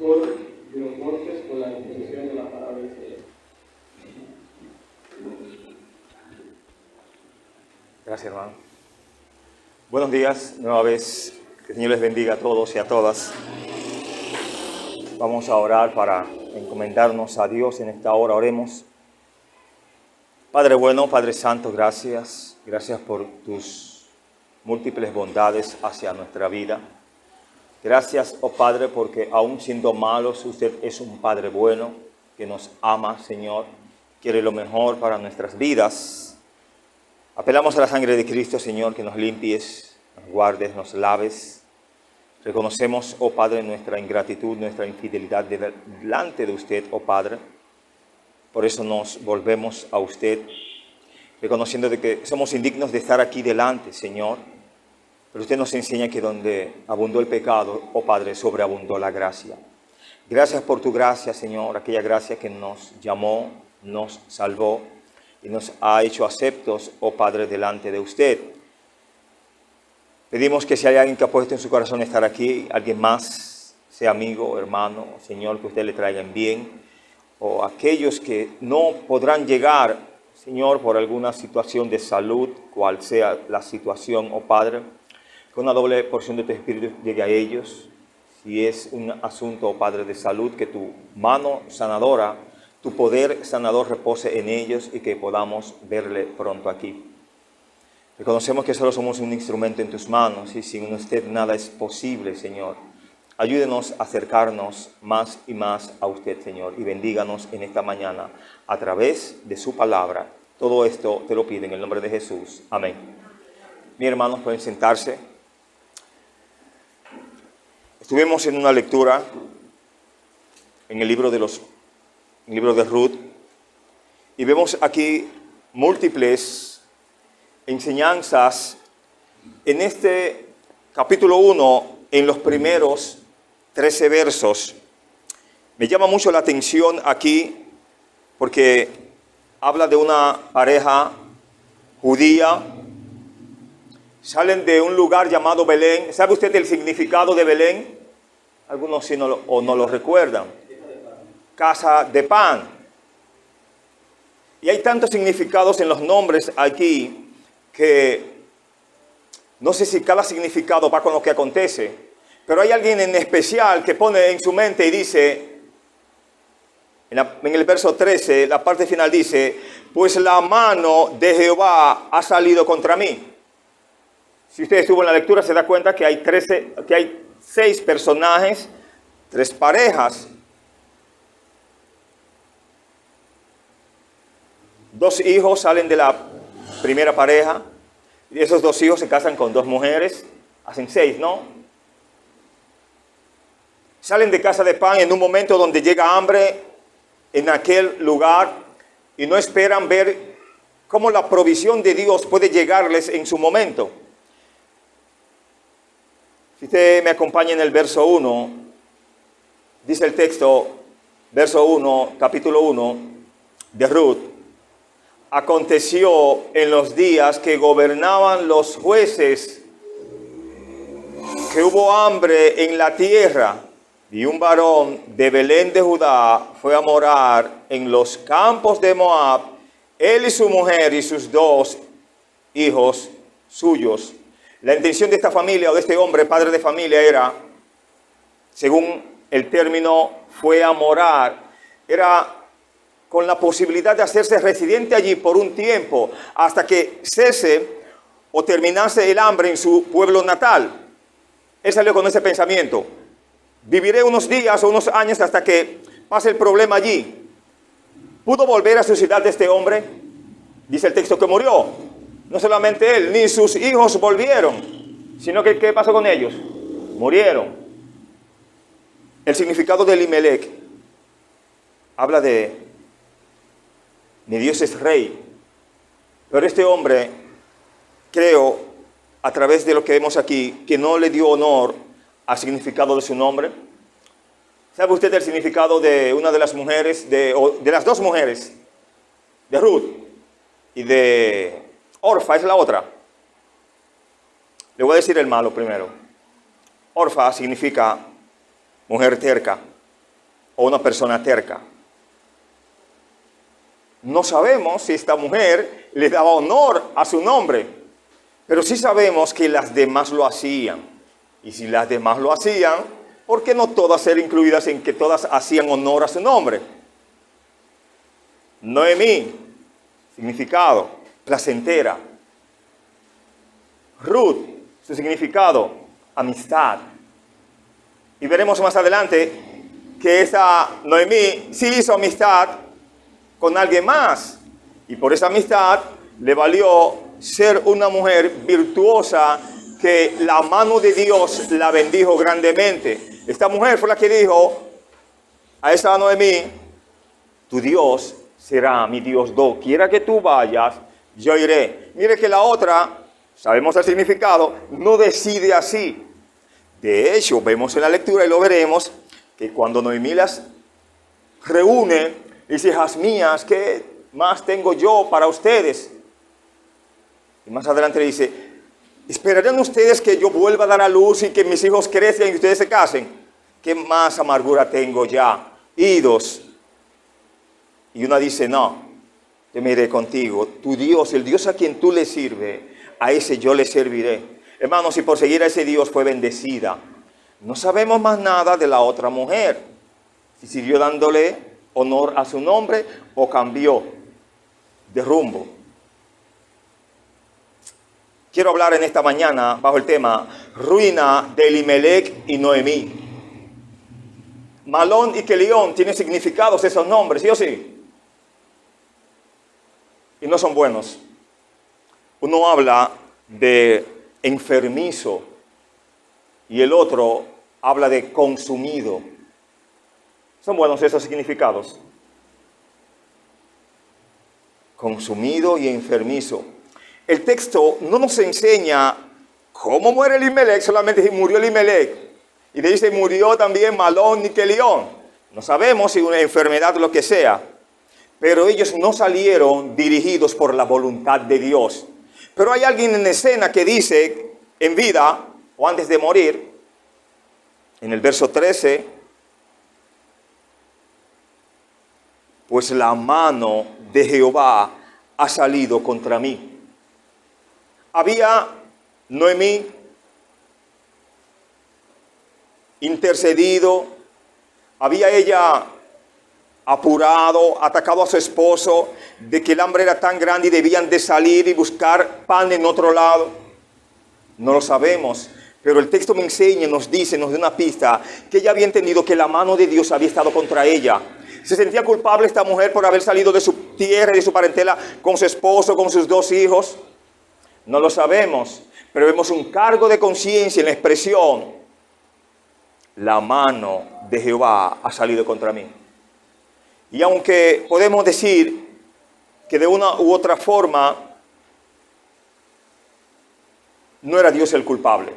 pastor Diego Borges con la exposición de la palabra del Señor. Gracias, hermano. Buenos días, nueva vez. Que el Señor les bendiga a todos y a todas. Vamos a orar para encomendarnos a Dios en esta hora. Oremos. Padre bueno, Padre santo, gracias. Gracias por tus múltiples bondades hacia nuestra vida. Gracias, oh Padre, porque aún siendo malos, usted es un Padre bueno que nos ama, Señor. Quiere lo mejor para nuestras vidas. Apelamos a la sangre de Cristo, Señor, que nos limpies, nos guardes, nos laves. Reconocemos, oh Padre, nuestra ingratitud, nuestra infidelidad delante de usted, oh Padre. Por eso nos volvemos a usted, reconociendo de que somos indignos de estar aquí delante, Señor. Pero usted nos enseña que donde abundó el pecado, oh Padre, sobreabundó la gracia. Gracias por tu gracia, Señor, aquella gracia que nos llamó, nos salvó y nos ha hecho aceptos, oh Padre, delante de usted. Pedimos que si hay alguien que ha puesto en su corazón estar aquí, alguien más, sea amigo, hermano, Señor, que usted le traiga en bien, o aquellos que no podrán llegar, Señor, por alguna situación de salud, cual sea la situación, oh Padre, que una doble porción de tu Espíritu llegue a ellos. Si es un asunto, oh Padre, de salud, que tu mano sanadora, tu poder sanador repose en ellos y que podamos verle pronto aquí. Reconocemos que solo somos un instrumento en tus manos y sin usted nada es posible, Señor. Ayúdenos a acercarnos más y más a usted, Señor, y bendíganos en esta mañana a través de su palabra. Todo esto te lo pido en el nombre de Jesús. Amén. Mis hermanos, pueden sentarse. Estuvimos en una lectura en el libro de Ruth y vemos aquí múltiples enseñanzas en este capítulo 1, en los primeros 13 versos. Me llama mucho la atención aquí porque habla de una pareja judía. Salen de un lugar llamado Belén. ¿Sabe usted el significado de Belén? Algunos sí no lo recuerdan. Casa de pan. Y hay tantos significados en los nombres aquí que no sé si cada significado va con lo que acontece. Pero hay alguien en especial que pone en su mente y dice, en el verso 13, la parte final dice, pues la mano de Jehová ha salido contra mí. Si usted estuvo en la lectura se da cuenta que hay 6 personajes, 3 parejas. 2 hijos salen de la primera pareja y esos 2 hijos se casan con 2 mujeres, hacen 6, ¿no? Salen de casa de pan en un momento donde llega hambre en aquel lugar y no esperan ver cómo la provisión de Dios puede llegarles en su momento. Si usted me acompaña en el verso 1, dice el texto, verso 1, capítulo 1 de Ruth. Aconteció en los días que gobernaban los jueces que hubo hambre en la tierra y un varón de Belén de Judá fue a morar en los campos de Moab, él y su mujer y sus 2 hijos suyos. La intención de esta familia o de este hombre, padre de familia, era, según el término, fue a morar, era con la posibilidad de hacerse residente allí por un tiempo, hasta que cese o terminase el hambre en su pueblo natal. Él salió con ese pensamiento. Viviré unos días o unos años hasta que pase el problema allí. ¿Pudo volver a su ciudad este hombre? Dice el texto que murió. No solamente él, ni sus hijos volvieron, sino que ¿qué pasó con ellos? Murieron. El significado de Elimelech habla de mi Dios es rey. Pero este hombre, creo, a través de lo que vemos aquí, que no le dio honor al significado de su nombre. ¿Sabe usted el significado de una de las mujeres, de las 2 mujeres, de Ruth y de Orfa, es la otra? Le voy a decir el malo primero. Orfa significa mujer terca. o una persona terca. No sabemos si esta mujer le daba honor a su nombre, pero sí sabemos que las demás lo hacían. Y si las demás lo hacían, ¿por qué no todas ser incluidas en que todas hacían honor a su nombre? Noemí, significado, placentera. Ruth, su significado, amistad. Y veremos más adelante que esa Noemí sí hizo amistad con alguien más. Y por esa amistad le valió ser una mujer virtuosa que la mano de Dios la bendijo grandemente. Esta mujer fue la que dijo a esa Noemí: tu Dios será mi Dios, doquiera que tú vayas, yo iré. Mire que la otra, sabemos el significado, no decide así. De hecho, vemos en la lectura y lo veremos, que cuando Noemí las reúne, dice: hijas mías, ¿qué más tengo yo para ustedes? Y más adelante le dice: ¿esperarían ustedes que yo vuelva a dar a luz y que mis hijos crezcan y ustedes se casen? ¿Qué más amargura tengo ya? Idos. Y una dice: no, yo me iré contigo. Tu Dios, el Dios a quien tú le sirves, a ese yo le serviré. Hermanos, y por seguir a ese Dios fue bendecida. No sabemos más nada de la otra mujer. Si siguió dándole honor a su nombre o cambió de rumbo. Quiero hablar en esta mañana bajo el tema ruina de Elimelech y Noemí. Malón y Kelión tienen significados esos nombres, ¿sí o sí? Y no son buenos. Uno habla de enfermizo y el otro habla de consumido. ¿Son buenos esos significados? Consumido y enfermizo. El texto no nos enseña cómo muere Elimelech, solamente murió Elimelech. Y dice: murió también Malón y Kelión. No sabemos si una enfermedad o lo que sea. Pero ellos no salieron dirigidos por la voluntad de Dios. Pero hay alguien en escena que dice, en vida o antes de morir, en el verso 13, pues la mano de Jehová ha salido contra mí. Había Noemí intercedido, había ella apurado, atacado a su esposo, de que el hambre era tan grande y debían de salir y buscar pan en otro lado. No lo sabemos, pero el texto me enseña, nos dice, nos da una pista, que ella había entendido que la mano de Dios había estado contra ella. Se sentía culpable esta mujer por haber salido de su tierra y de su parentela con su esposo, con sus 2 hijos. No lo sabemos, pero vemos un cargo de conciencia en la expresión: la mano de Jehová ha salido contra mí. Y aunque podemos decir que de una u otra forma no era Dios el culpable,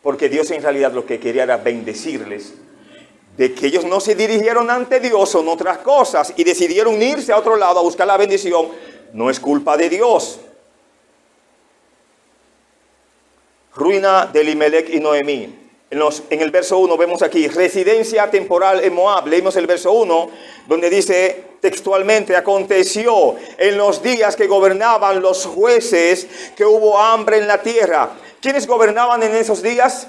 porque Dios en realidad lo que quería era bendecirles, de que ellos no se dirigieron ante Dios son otras cosas y decidieron irse a otro lado a buscar la bendición, no es culpa de Dios. Ruina de Elimelech y Noemí. En el verso 1 vemos aquí residencia temporal en Moab. Leímos el verso 1 donde dice textualmente: aconteció en los días que gobernaban los jueces que hubo hambre en la tierra. ¿Quiénes gobernaban en esos días?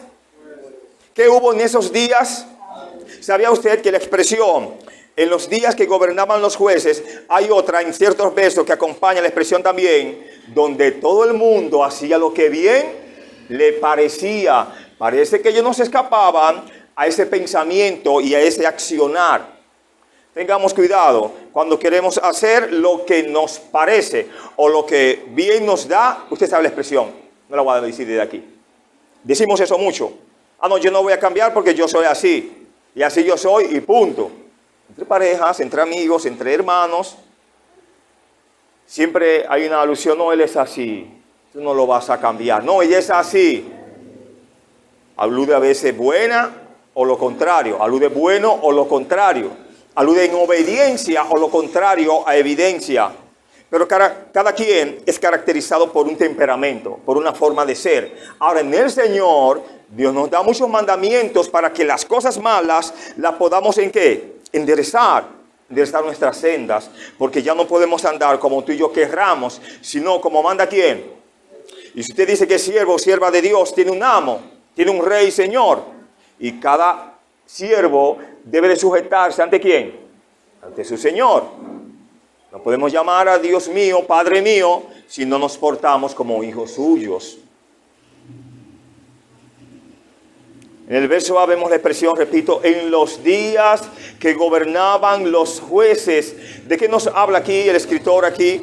¿Qué hubo en esos días? ¿Sabía usted que la expresión en los días que gobernaban los jueces, hay otra en ciertos versos que acompaña la expresión también, donde todo el mundo hacía lo que bien le parecía? Parece que ellos no se escapaban a ese pensamiento y a ese accionar. Tengamos cuidado cuando queremos hacer lo que nos parece o lo que bien nos da. Usted sabe la expresión, no la voy a decir desde aquí. Decimos eso mucho. Ah, no, yo no voy a cambiar porque yo soy así. Y así yo soy y punto. Entre parejas, entre amigos, entre hermanos, siempre hay una alusión: no, él es así, tú no lo vas a cambiar. No, ella es así. Alude a veces buena o lo contrario. Alude bueno o lo contrario. Alude en obediencia o lo contrario a evidencia. Pero cada quien es caracterizado por un temperamento, por una forma de ser. Ahora, en el Señor, Dios nos da muchos mandamientos para que las cosas malas las podamos, ¿en qué? enderezar nuestras sendas, porque ya no podemos andar como tú y yo querramos, sino como manda ¿quién? Y si usted dice que es siervo o sierva de Dios, tiene un amo, tiene un rey, señor, y cada siervo debe de sujetarse ¿ante quién? Ante su señor. No podemos llamar a Dios mío, Padre mío, si no nos portamos como hijos suyos. En el verso A vemos la expresión, repito, en los días que gobernaban los jueces. ¿De qué nos habla aquí el escritor aquí?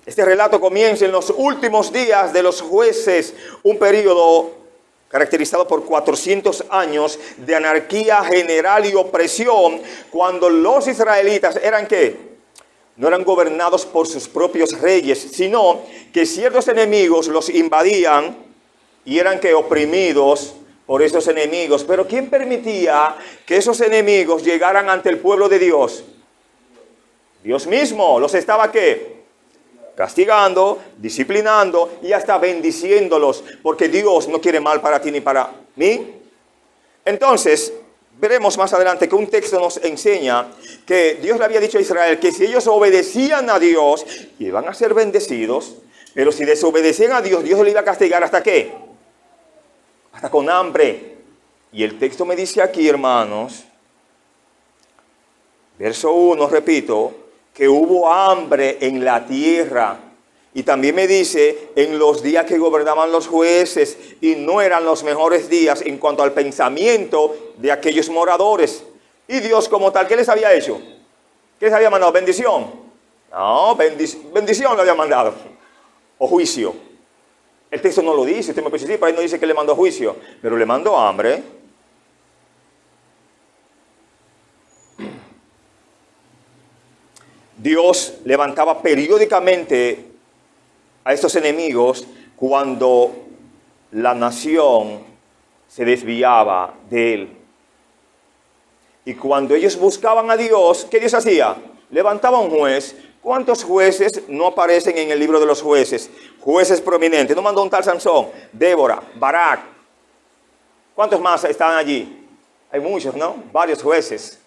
Este relato comienza en los últimos días de los jueces, un periodo caracterizado por 400 años de anarquía general y opresión, cuando los israelitas eran ¿qué? No eran gobernados por sus propios reyes, sino que ciertos enemigos los invadían y eran que oprimidos por esos enemigos. Pero ¿quién permitía que esos enemigos llegaran ante el pueblo de Dios? Dios mismo los estaba ¿qué? Castigando, disciplinando y hasta bendiciéndolos, porque Dios no quiere mal para ti ni para mí. Entonces, veremos más adelante que un texto nos enseña que Dios le había dicho a Israel que si ellos obedecían a Dios, iban a ser bendecidos, pero si desobedecían a Dios, Dios le iba a castigar ¿hasta qué? Hasta con hambre. Y el texto me dice aquí, hermanos, verso 1, repito, que hubo hambre en la tierra. Y también me dice, en los días que gobernaban los jueces, y no eran los mejores días en cuanto al pensamiento de aquellos moradores. Y Dios como tal, ¿qué les había hecho? ¿Qué les había mandado? ¿Bendición? No, bendición le había mandado. O juicio. El texto no lo dice, usted me puede decir, pero ahí no dice que le mandó juicio, pero le mandó hambre. Dios levantaba periódicamente a estos enemigos cuando la nación se desviaba de él. Y cuando ellos buscaban a Dios, ¿qué Dios hacía? Levantaba un juez. ¿Cuántos jueces no aparecen en el libro de los jueces? Jueces prominentes. ¿No mandó un tal Sansón? Débora, Barak. ¿Cuántos más están allí? Hay muchos, ¿no? Varios jueces.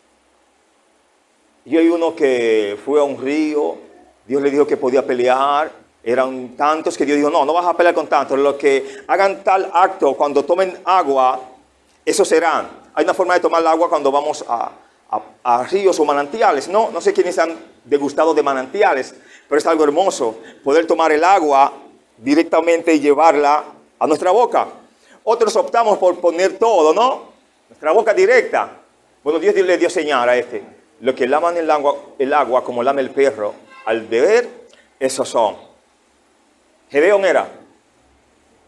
Y hay uno que fue a un río. Dios le dijo que podía pelear. Eran tantos que Dios dijo, no vas a pelear con tantos. Los que hagan tal acto cuando tomen agua, esos serán. Hay una forma de tomar el agua cuando vamos a ríos o manantiales, ¿no? No sé quiénes han degustado de manantiales, pero es algo hermoso poder tomar el agua directamente y llevarla a nuestra boca. Otros optamos por poner todo, ¿no? Nuestra boca directa. Bueno, Dios le dio señal a este. Los que laman el agua como lame el perro, al beber, esos son. Gedeón era.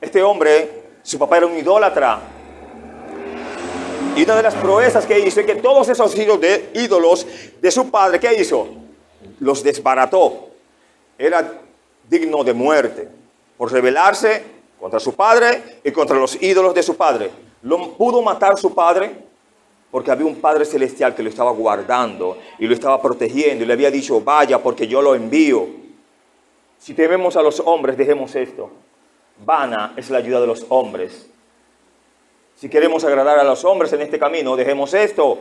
Este hombre, su papá era un idólatra. Y una de las proezas que hizo es que todos esos ídolos de su padre, ¿qué hizo? Los desbarató. Era digno de muerte por rebelarse contra su padre y contra los ídolos de su padre. ¿Lo pudo matar su padre? Porque había un Padre Celestial que lo estaba guardando y lo estaba protegiendo y le había dicho, vaya porque yo lo envío. Si tememos a los hombres, dejemos esto. Vana es la ayuda de los hombres. Si queremos agradar a los hombres en este camino, dejemos esto.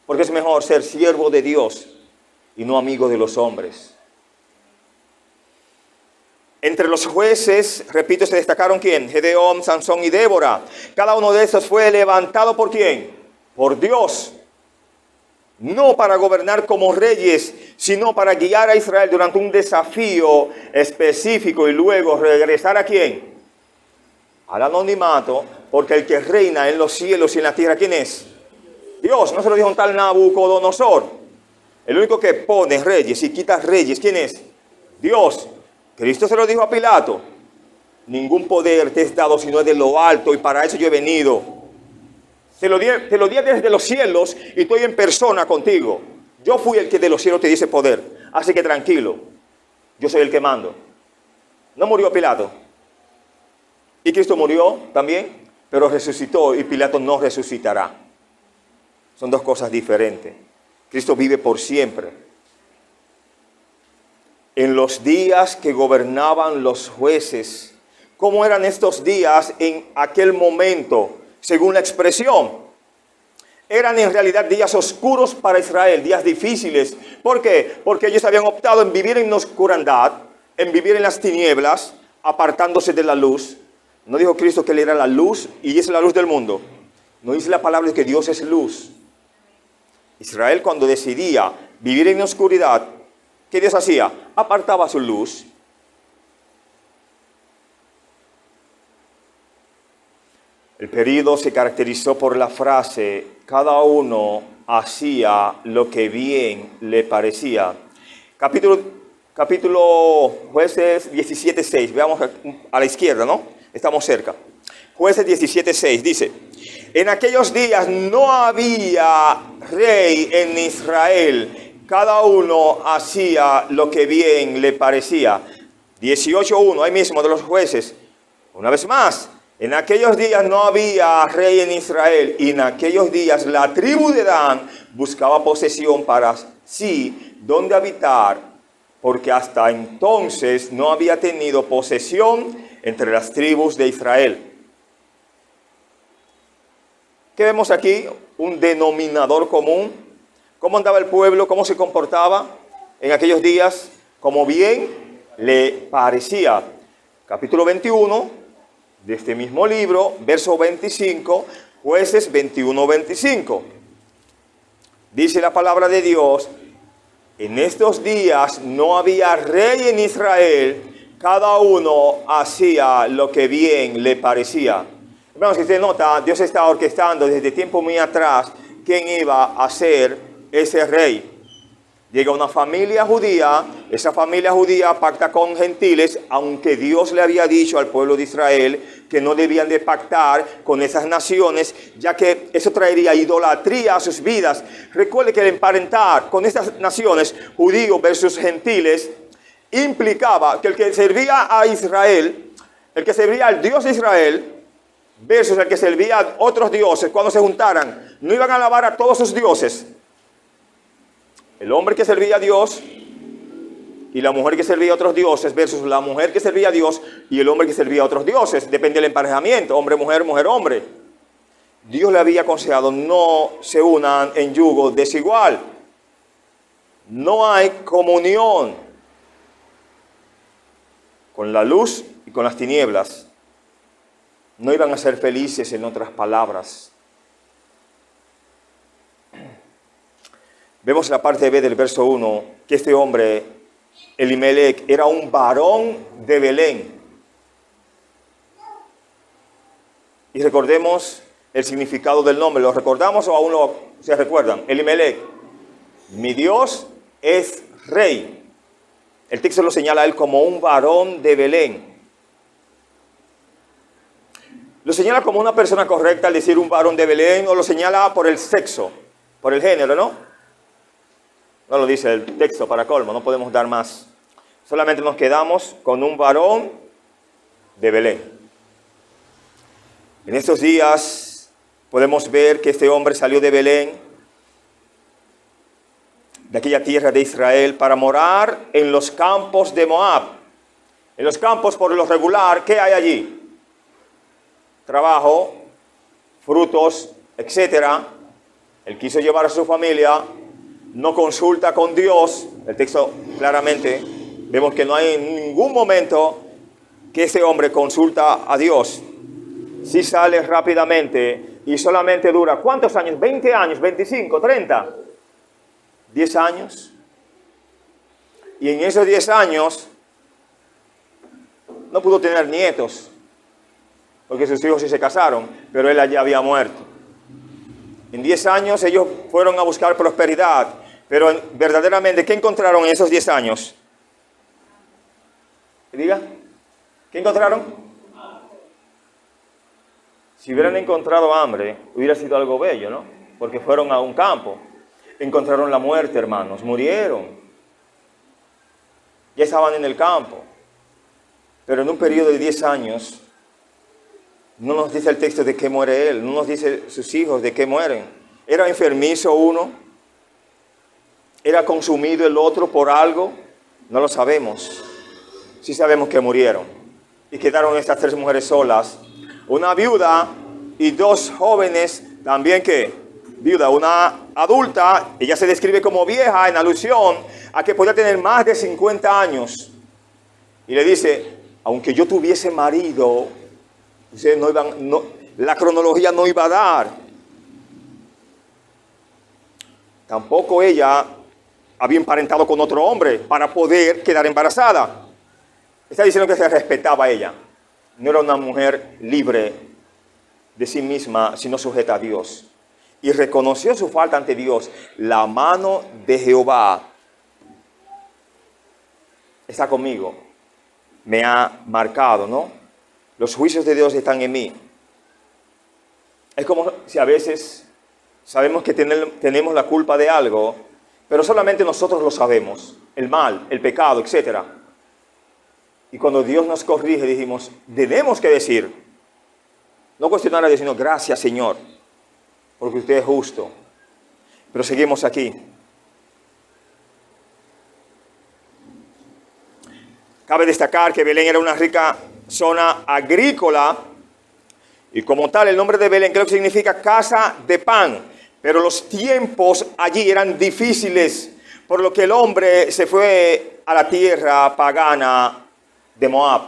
Porque es mejor ser siervo de Dios y no amigo de los hombres. Entre los jueces, repito, se destacaron ¿quién? Gedeón, Sansón y Débora. Cada uno de estos fue levantado ¿por quién? Por Dios. No para gobernar como reyes, sino para guiar a Israel durante un desafío específico y luego regresar ¿a quién? Al anonimato, porque el que reina en los cielos y en la tierra, ¿quién es? Dios. No se lo dijo un tal Nabucodonosor. El único que pone reyes y quita reyes, ¿quién es? Dios. Cristo se lo dijo a Pilato. Ningún poder te es dado sino de lo alto y para eso yo he venido. Te lo di desde los cielos y estoy en persona contigo. Yo fui el que de los cielos te di ese poder. Así que tranquilo. Yo soy el que mando. No murió Pilato. Y Cristo murió también, pero resucitó y Pilato no resucitará. Son dos cosas diferentes. Cristo vive por siempre. En los días que gobernaban los jueces, ¿cómo eran estos días en aquel momento? Según la expresión, eran en realidad días oscuros para Israel, días difíciles. ¿Por qué? Porque ellos habían optado en vivir en la oscuridad, en vivir en las tinieblas, apartándose de la luz. No dijo Cristo que Él era la luz y es la luz del mundo. No dice la palabra de que Dios es luz. Israel, cuando decidía vivir en la oscuridad, ¿qué Dios hacía? Apartaba su luz. El período se caracterizó por la frase: cada uno hacía lo que bien le parecía. Capítulo Jueces 17:6. Veamos a la izquierda, ¿no? Estamos cerca. Jueces 17:6 dice: en aquellos días no había rey en Israel, cada uno hacía lo que bien le parecía. 18:1, ahí mismo de los Jueces. Una vez más, en aquellos días no había rey en Israel, y en aquellos días la tribu de Dan buscaba posesión para sí donde habitar, porque hasta entonces no había tenido posesión entre las tribus de Israel. ¿Qué vemos aquí? Un denominador común. ¿Cómo andaba el pueblo? ¿Cómo se comportaba en aquellos días? Como bien le parecía. Capítulo 21 de este mismo libro, verso 25, Jueces 21-25. Dice la palabra de Dios: en estos días no había rey en Israel, cada uno hacía lo que bien le parecía. Vemos que usted nota, Dios está orquestando desde tiempo muy atrás quién iba a ser ese rey. Llega una familia judía, esa familia judía pacta con gentiles, aunque Dios le había dicho al pueblo de Israel que no debían de pactar con esas naciones, ya que eso traería idolatría a sus vidas. Recuerde que el emparentar con estas naciones, judíos versus gentiles, implicaba que el que servía a Israel, el que servía al Dios de Israel, versus el que servía a otros dioses, cuando se juntaran, no iban a alabar a todos sus dioses. El hombre que servía a Dios y la mujer que servía a otros dioses versus la mujer que servía a Dios y el hombre que servía a otros dioses. Depende del emparejamiento, hombre, mujer, mujer, hombre. Dios le había aconsejado: no se unan en yugo desigual. No hay comunión con la luz y con las tinieblas. No iban a ser felices, en otras palabras. Vemos en la parte B del verso 1 que este hombre, Elimelech, era un varón de Belén. Y recordemos el significado del nombre. ¿Lo recordamos o aún se recuerdan? Elimelech: mi Dios es rey. El texto lo señala a él como un varón de Belén. ¿Lo señala como una persona correcta al decir un varón de Belén, o lo señala por el sexo, por el género, no? No lo dice el texto, para colmo, no podemos dar más. Solamente nos quedamos con un varón de Belén. En estos días podemos ver que este hombre salió de Belén, de aquella tierra de Israel, para morar en los campos de Moab. En los campos, por lo regular, ¿qué hay allí? Trabajo, frutos, etc. Él quiso llevar a su familia, no consulta con Dios. El texto claramente vemos que no hay en ningún momento que ese hombre consulta a Dios. Si sale rápidamente y solamente dura, ¿cuántos años? 20 años, 25, 30, 10 años. Y en esos 10 años no pudo tener nietos, porque sus hijos sí se casaron, pero él allá había muerto. En 10 años ellos fueron a buscar prosperidad, pero verdaderamente, ¿qué encontraron en esos 10 años? ¿Diga? ¿Qué encontraron? Si hubieran encontrado hambre, hubiera sido algo bello, ¿no? Porque fueron a un campo. Encontraron la muerte, hermanos, murieron. Ya estaban en el campo. Pero en un periodo de 10 años, no nos dice el texto de qué muere él, no nos dice sus hijos de qué mueren. ¿Era enfermizo uno? ¿Era consumido el otro por algo? No lo sabemos. Sí sabemos que murieron. Y quedaron estas 3 mujeres solas. Una viuda y 2 jóvenes también que viuda, una adulta. Ella se describe como vieja en alusión a que podía tener más de 50 años. Y le dice, aunque yo tuviese marido, ustedes la cronología no iba a dar. Tampoco ella había emparentado con otro hombre para poder quedar embarazada. Está diciendo que se respetaba a ella. No era una mujer libre de sí misma, sino sujeta a Dios. Y reconoció su falta ante Dios. La mano de Jehová está conmigo. Me ha marcado, ¿no? Los juicios de Dios están en mí. Es como si a veces sabemos que tenemos la culpa de algo, pero solamente nosotros lo sabemos. El mal, el pecado, etc. Y cuando Dios nos corrige, dijimos, tenemos que decir, no cuestionar a Dios, sino gracias, Señor, porque usted es justo. Pero seguimos aquí. Cabe destacar que Belén era una rica zona agrícola y como tal el nombre de Belén creo que significa casa de pan. Pero los tiempos allí eran difíciles, por lo que el hombre se fue a la tierra pagana de Moab.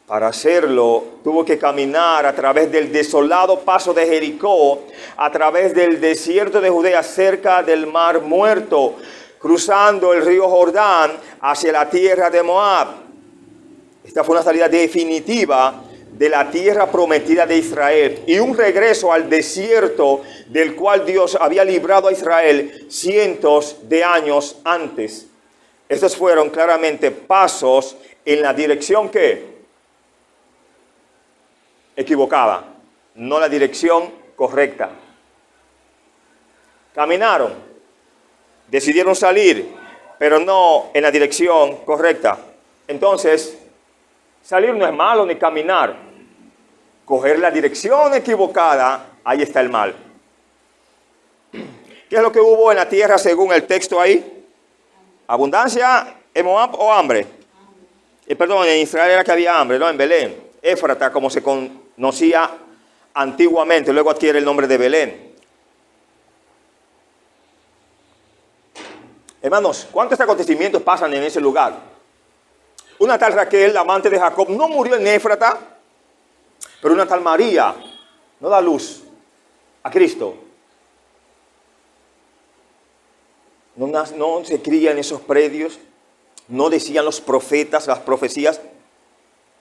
Para hacerlo, tuvo que caminar a través del desolado paso de Jericó, a través del desierto de Judea, cerca del Mar Muerto, cruzando el río Jordán hacia la tierra de Moab. Esta fue una salida definitiva de la tierra prometida de Israel y un regreso al desierto del cual Dios había librado a Israel cientos de años antes. Estos fueron claramente pasos en la dirección que equivocada, no la dirección correcta. Caminaron, decidieron salir, pero no en la dirección correcta. Entonces, salir no es malo ni caminar. Coger la dirección equivocada, ahí está el mal. ¿Qué es lo que hubo en la tierra según el texto ahí? ¿Abundancia en Moab o hambre? Perdón, en Israel era que había hambre, ¿no? En Belén. Éfrata, como se conocía antiguamente, luego adquiere el nombre de Belén. Hermanos, ¿cuántos acontecimientos pasan en ese lugar? Una tal Raquel, la amante de Jacob, no murió en Éfrata, pero una tal María no da luz a Cristo. No se cría en esos predios. No decían los profetas, las profecías,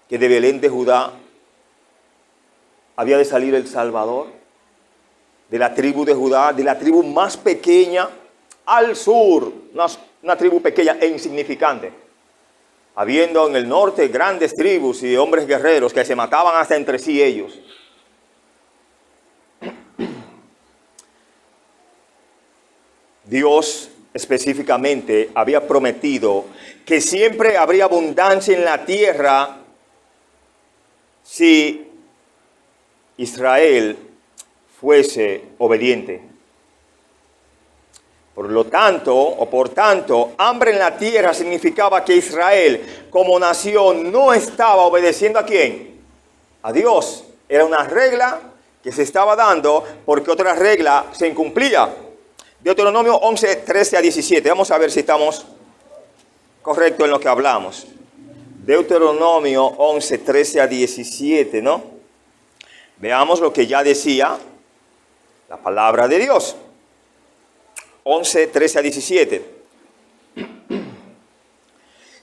que de Belén de Judá había de salir el Salvador. De la tribu de Judá, de la tribu más pequeña al sur. Una tribu pequeña e insignificante. Habiendo en el norte grandes tribus y hombres guerreros que se mataban hasta entre sí ellos. Dios específicamente había prometido que siempre habría abundancia en la tierra si Israel fuese obediente. Por tanto, hambre en la tierra significaba que Israel como nación no estaba obedeciendo ¿a quién? A Dios. Era una regla que se estaba dando porque otra regla se incumplía. Deuteronomio 11, 13 a 17. Vamos a ver si estamos correctos en lo que hablamos. Deuteronomio 11, 13 a 17, ¿no? Veamos lo que ya decía la palabra de Dios. 11, 13 a 17.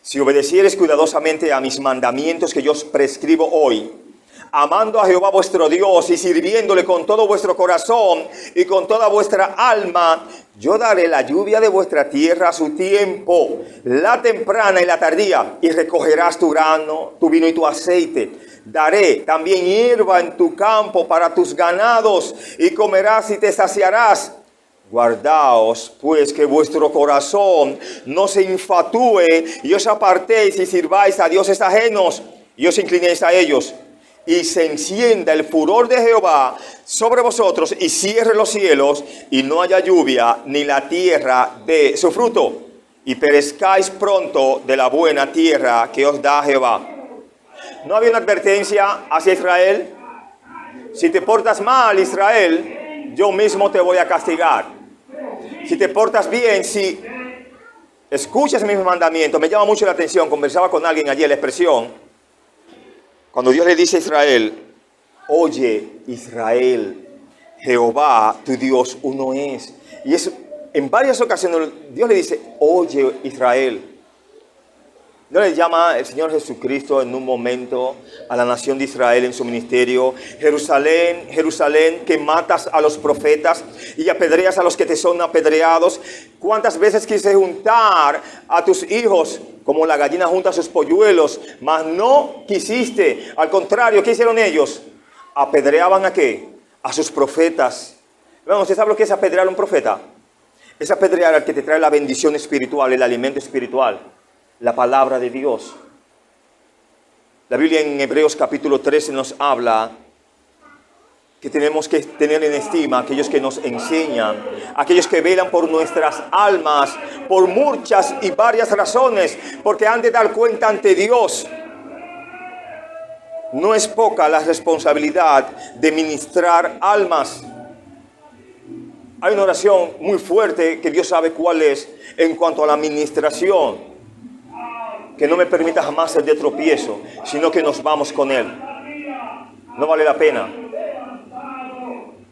Si obedecieres cuidadosamente a mis mandamientos que yo os prescribo hoy, amando a Jehová vuestro Dios y sirviéndole con todo vuestro corazón y con toda vuestra alma, yo daré la lluvia de vuestra tierra a su tiempo, la temprana y la tardía, y recogerás tu grano, tu vino y tu aceite. Daré también hierba en tu campo para tus ganados, y comerás y te saciarás. Guardaos, pues, que vuestro corazón no se infatúe y os apartéis y sirváis a dioses ajenos y os inclinéis a ellos. Y se encienda el furor de Jehová sobre vosotros y cierre los cielos y no haya lluvia ni la tierra dé su fruto. Y perezcáis pronto de la buena tierra que os da Jehová. ¿No había una advertencia hacia Israel? Si te portas mal, Israel, yo mismo te voy a castigar. Si te portas bien, si escuchas mis mandamientos, me llama mucho la atención, conversaba con alguien ayer, la expresión, cuando Dios le dice a Israel, oye Israel, Jehová tu Dios uno es. Y es, en varias ocasiones Dios le dice, oye Israel. No le llama el Señor Jesucristo en un momento a la nación de Israel en su ministerio. Jerusalén, Jerusalén, que matas a los profetas y apedreas a los que te son apedreados. ¿Cuántas veces quise juntar a tus hijos como la gallina junta a sus polluelos? Mas no quisiste. Al contrario, ¿qué hicieron ellos? ¿Apedreaban a qué? A sus profetas. Bueno, ¿usted sabe lo que es apedrear a un profeta? Es apedrear al que te trae la bendición espiritual, el alimento espiritual. La palabra de Dios. La Biblia en Hebreos capítulo 13 nos habla que tenemos que tener en estima a aquellos que nos enseñan, aquellos que velan por nuestras almas, por muchas y varias razones, porque han de dar cuenta ante Dios. No es poca la responsabilidad de ministrar almas. Hay una oración muy fuerte que Dios sabe cuál es en cuanto a la ministración. Que no me permita jamás ser de tropiezo, sino que nos vamos con Él. No vale la pena.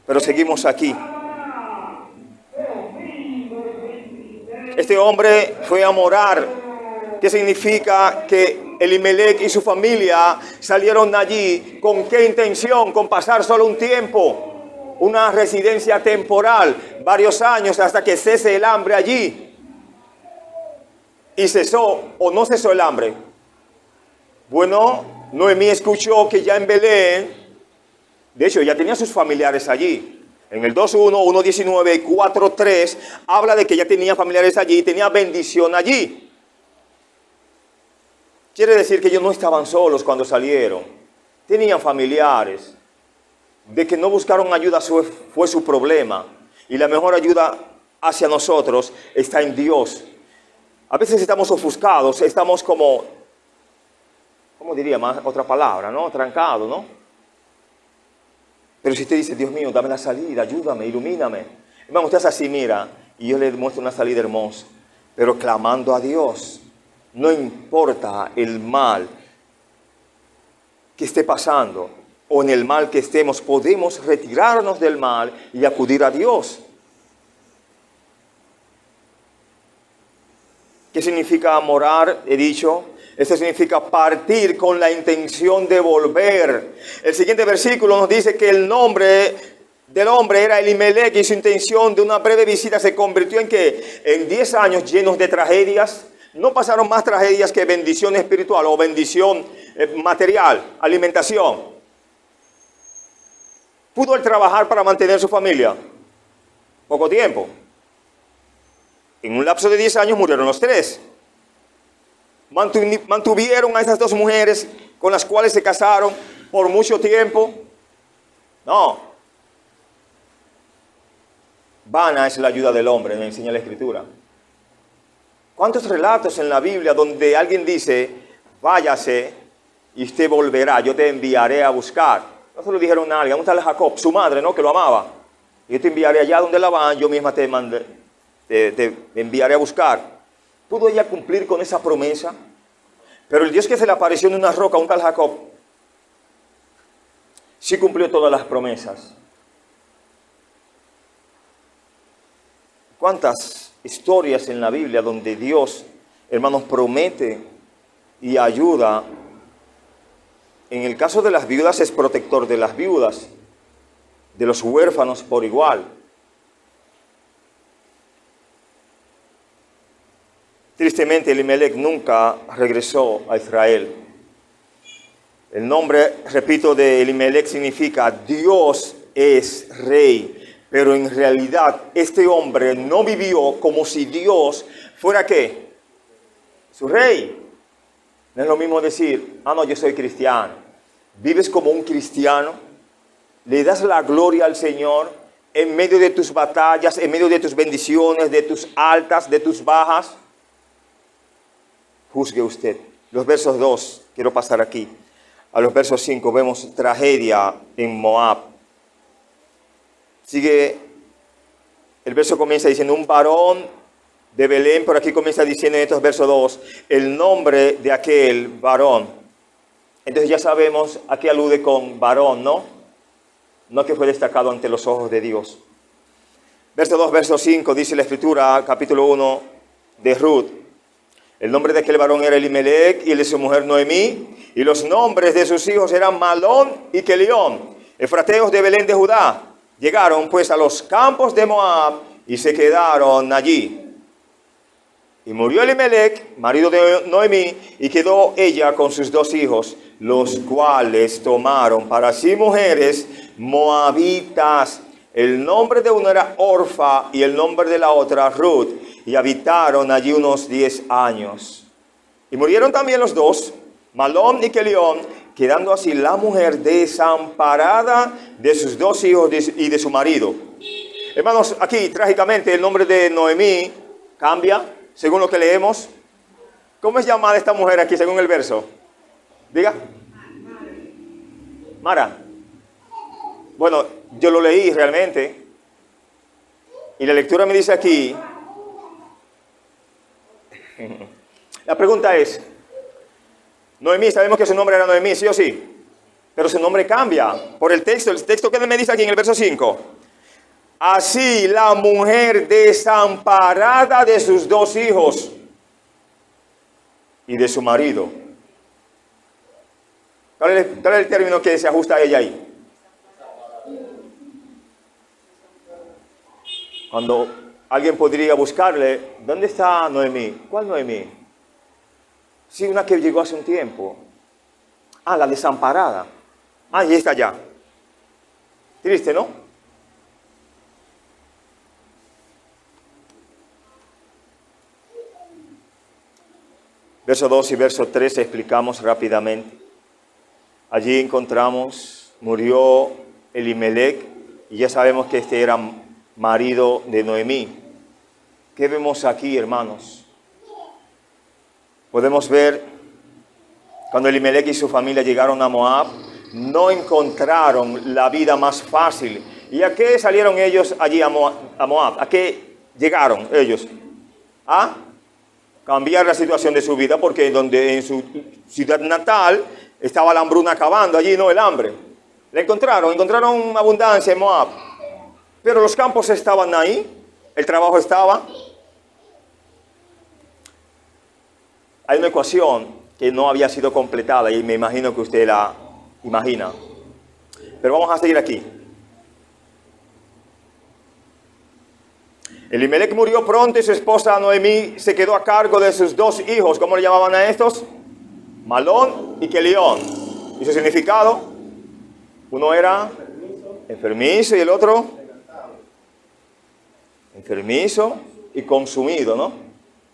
Pero seguimos aquí. Este hombre fue a morar. ¿Qué significa? Que Elimelech y su familia salieron allí. ¿Con qué intención? Con pasar solo un tiempo. Una residencia temporal. Varios años hasta que cese el hambre allí. ¿Y cesó o no cesó el hambre? Bueno, Noemí escuchó que ya en Belén, de hecho ya tenía sus familiares allí. En el 2.1, 1.19 y 4.3 habla de que ya tenía familiares allí y tenía bendición allí. Quiere decir que ellos no estaban solos cuando salieron. Tenían familiares. De que no buscaron ayuda fue su problema. Y la mejor ayuda hacia nosotros está en Dios. A veces estamos ofuscados, estamos como, ¿cómo diría más otra palabra, no? Trancado, ¿no? Pero si usted dice, Dios mío, dame la salida, ayúdame, ilumíname. Hermano, usted es así, mira, y yo le muestro una salida hermosa, pero clamando a Dios. No importa el mal que esté pasando o en el mal que estemos, podemos retirarnos del mal y acudir a Dios. ¿Qué significa morar? He dicho. Esto significa partir con la intención de volver. El siguiente versículo nos dice que el nombre del hombre era Elimelech y su intención de una breve visita se convirtió en que en 10 años llenos de tragedias, no pasaron más tragedias que bendición espiritual o bendición material, alimentación. ¿Pudo él trabajar para mantener su familia? Poco tiempo. En un lapso de 10 años murieron los 3. Mantuvieron a esas 2 mujeres con las cuales se casaron por mucho tiempo. No. Vana es la ayuda del hombre, me enseña la Escritura. ¿Cuántos relatos en la Biblia donde alguien dice, váyase y usted volverá, yo te enviaré a buscar? No se lo dijeron a alguien, un tal Jacob, su madre, ¿no? Que lo amaba. Yo te enviaré allá donde la van, yo misma te enviaré a buscar. ¿Pudo ella cumplir con esa promesa? Pero el Dios que se le apareció en una roca a un tal Jacob, sí cumplió todas las promesas. ¿Cuántas historias en la Biblia donde Dios, hermanos, promete y ayuda? En el caso de las viudas es protector de las viudas, de los huérfanos por igual. Tristemente, Elimelech nunca regresó a Israel. El nombre, repito, de Elimelech significa Dios es rey. Pero en realidad, este hombre no vivió como si Dios fuera ¿qué? Su rey. No es lo mismo decir, no, yo soy cristiano. Vives como un cristiano. Le das la gloria al Señor en medio de tus batallas, en medio de tus bendiciones, de tus altas, de tus bajas. Juzgue usted. Los versos 2, quiero pasar aquí. A los versos 5 vemos tragedia en Moab. Sigue, el verso comienza diciendo un varón de Belén, pero aquí comienza diciendo en estos versos 2, el nombre de aquel varón. Entonces ya sabemos a qué alude con varón, ¿no? No que fue destacado ante los ojos de Dios. Verso 2, verso 5, dice la Escritura, capítulo 1 de Ruth. El nombre de aquel varón era Elimelec y el de su mujer Noemí, y los nombres de sus hijos eran Malón y Kelión, efrateos de Belén de Judá. Llegaron pues a los campos de Moab y se quedaron allí. Y murió Elimelec, marido de Noemí, y quedó ella con sus 2 hijos, los cuales tomaron para sí mujeres moabitas. El nombre de uno era Orfa y el nombre de la otra Ruth, y habitaron allí unos 10 años. Y murieron también los 2, Malón y Kelión, quedando así la mujer desamparada de sus 2 hijos y de su marido. Hermanos, aquí trágicamente el nombre de Noemí cambia según lo que leemos. ¿Cómo es llamada esta mujer aquí según el verso? Diga. Mara. Bueno, yo lo leí realmente. Y la lectura me dice aquí. La pregunta es, Noemí, sabemos que su nombre era Noemí, ¿sí o sí? Pero su nombre cambia por el texto que me dice aquí en el verso 5. Así la mujer desamparada de sus 2 hijos y de su marido. ¿Cuál es el término que se ajusta a ella ahí? Cuando alguien podría buscarle, ¿dónde está Noemí? ¿Cuál Noemí? Sí, una que llegó hace un tiempo. Ah, la desamparada. Ah, y está allá. Triste, ¿no? Verso 2 y verso 3 explicamos rápidamente. Allí encontramos, murió Elimelec, y ya sabemos que este era marido de Noemí. ¿Qué vemos aquí, hermanos? Podemos ver, cuando Elimelec y su familia llegaron a Moab, no encontraron la vida más fácil. ¿Y a qué salieron ellos allí a Moab? ¿A qué llegaron ellos? A cambiar la situación de su vida, porque donde en su ciudad natal estaba la hambruna acabando, allí no el hambre. La encontraron abundancia en Moab, pero los campos estaban ahí, el trabajo estaba. Hay una ecuación que no había sido completada y me imagino que usted la imagina, pero vamos a seguir aquí. Elimelec murió pronto y su esposa Noemí se quedó a cargo de sus 2 hijos. ¿Cómo le llamaban a estos? Malón y Kelión. ¿Y su significado? Uno era enfermizo y el otro enfermizo y consumido, ¿no?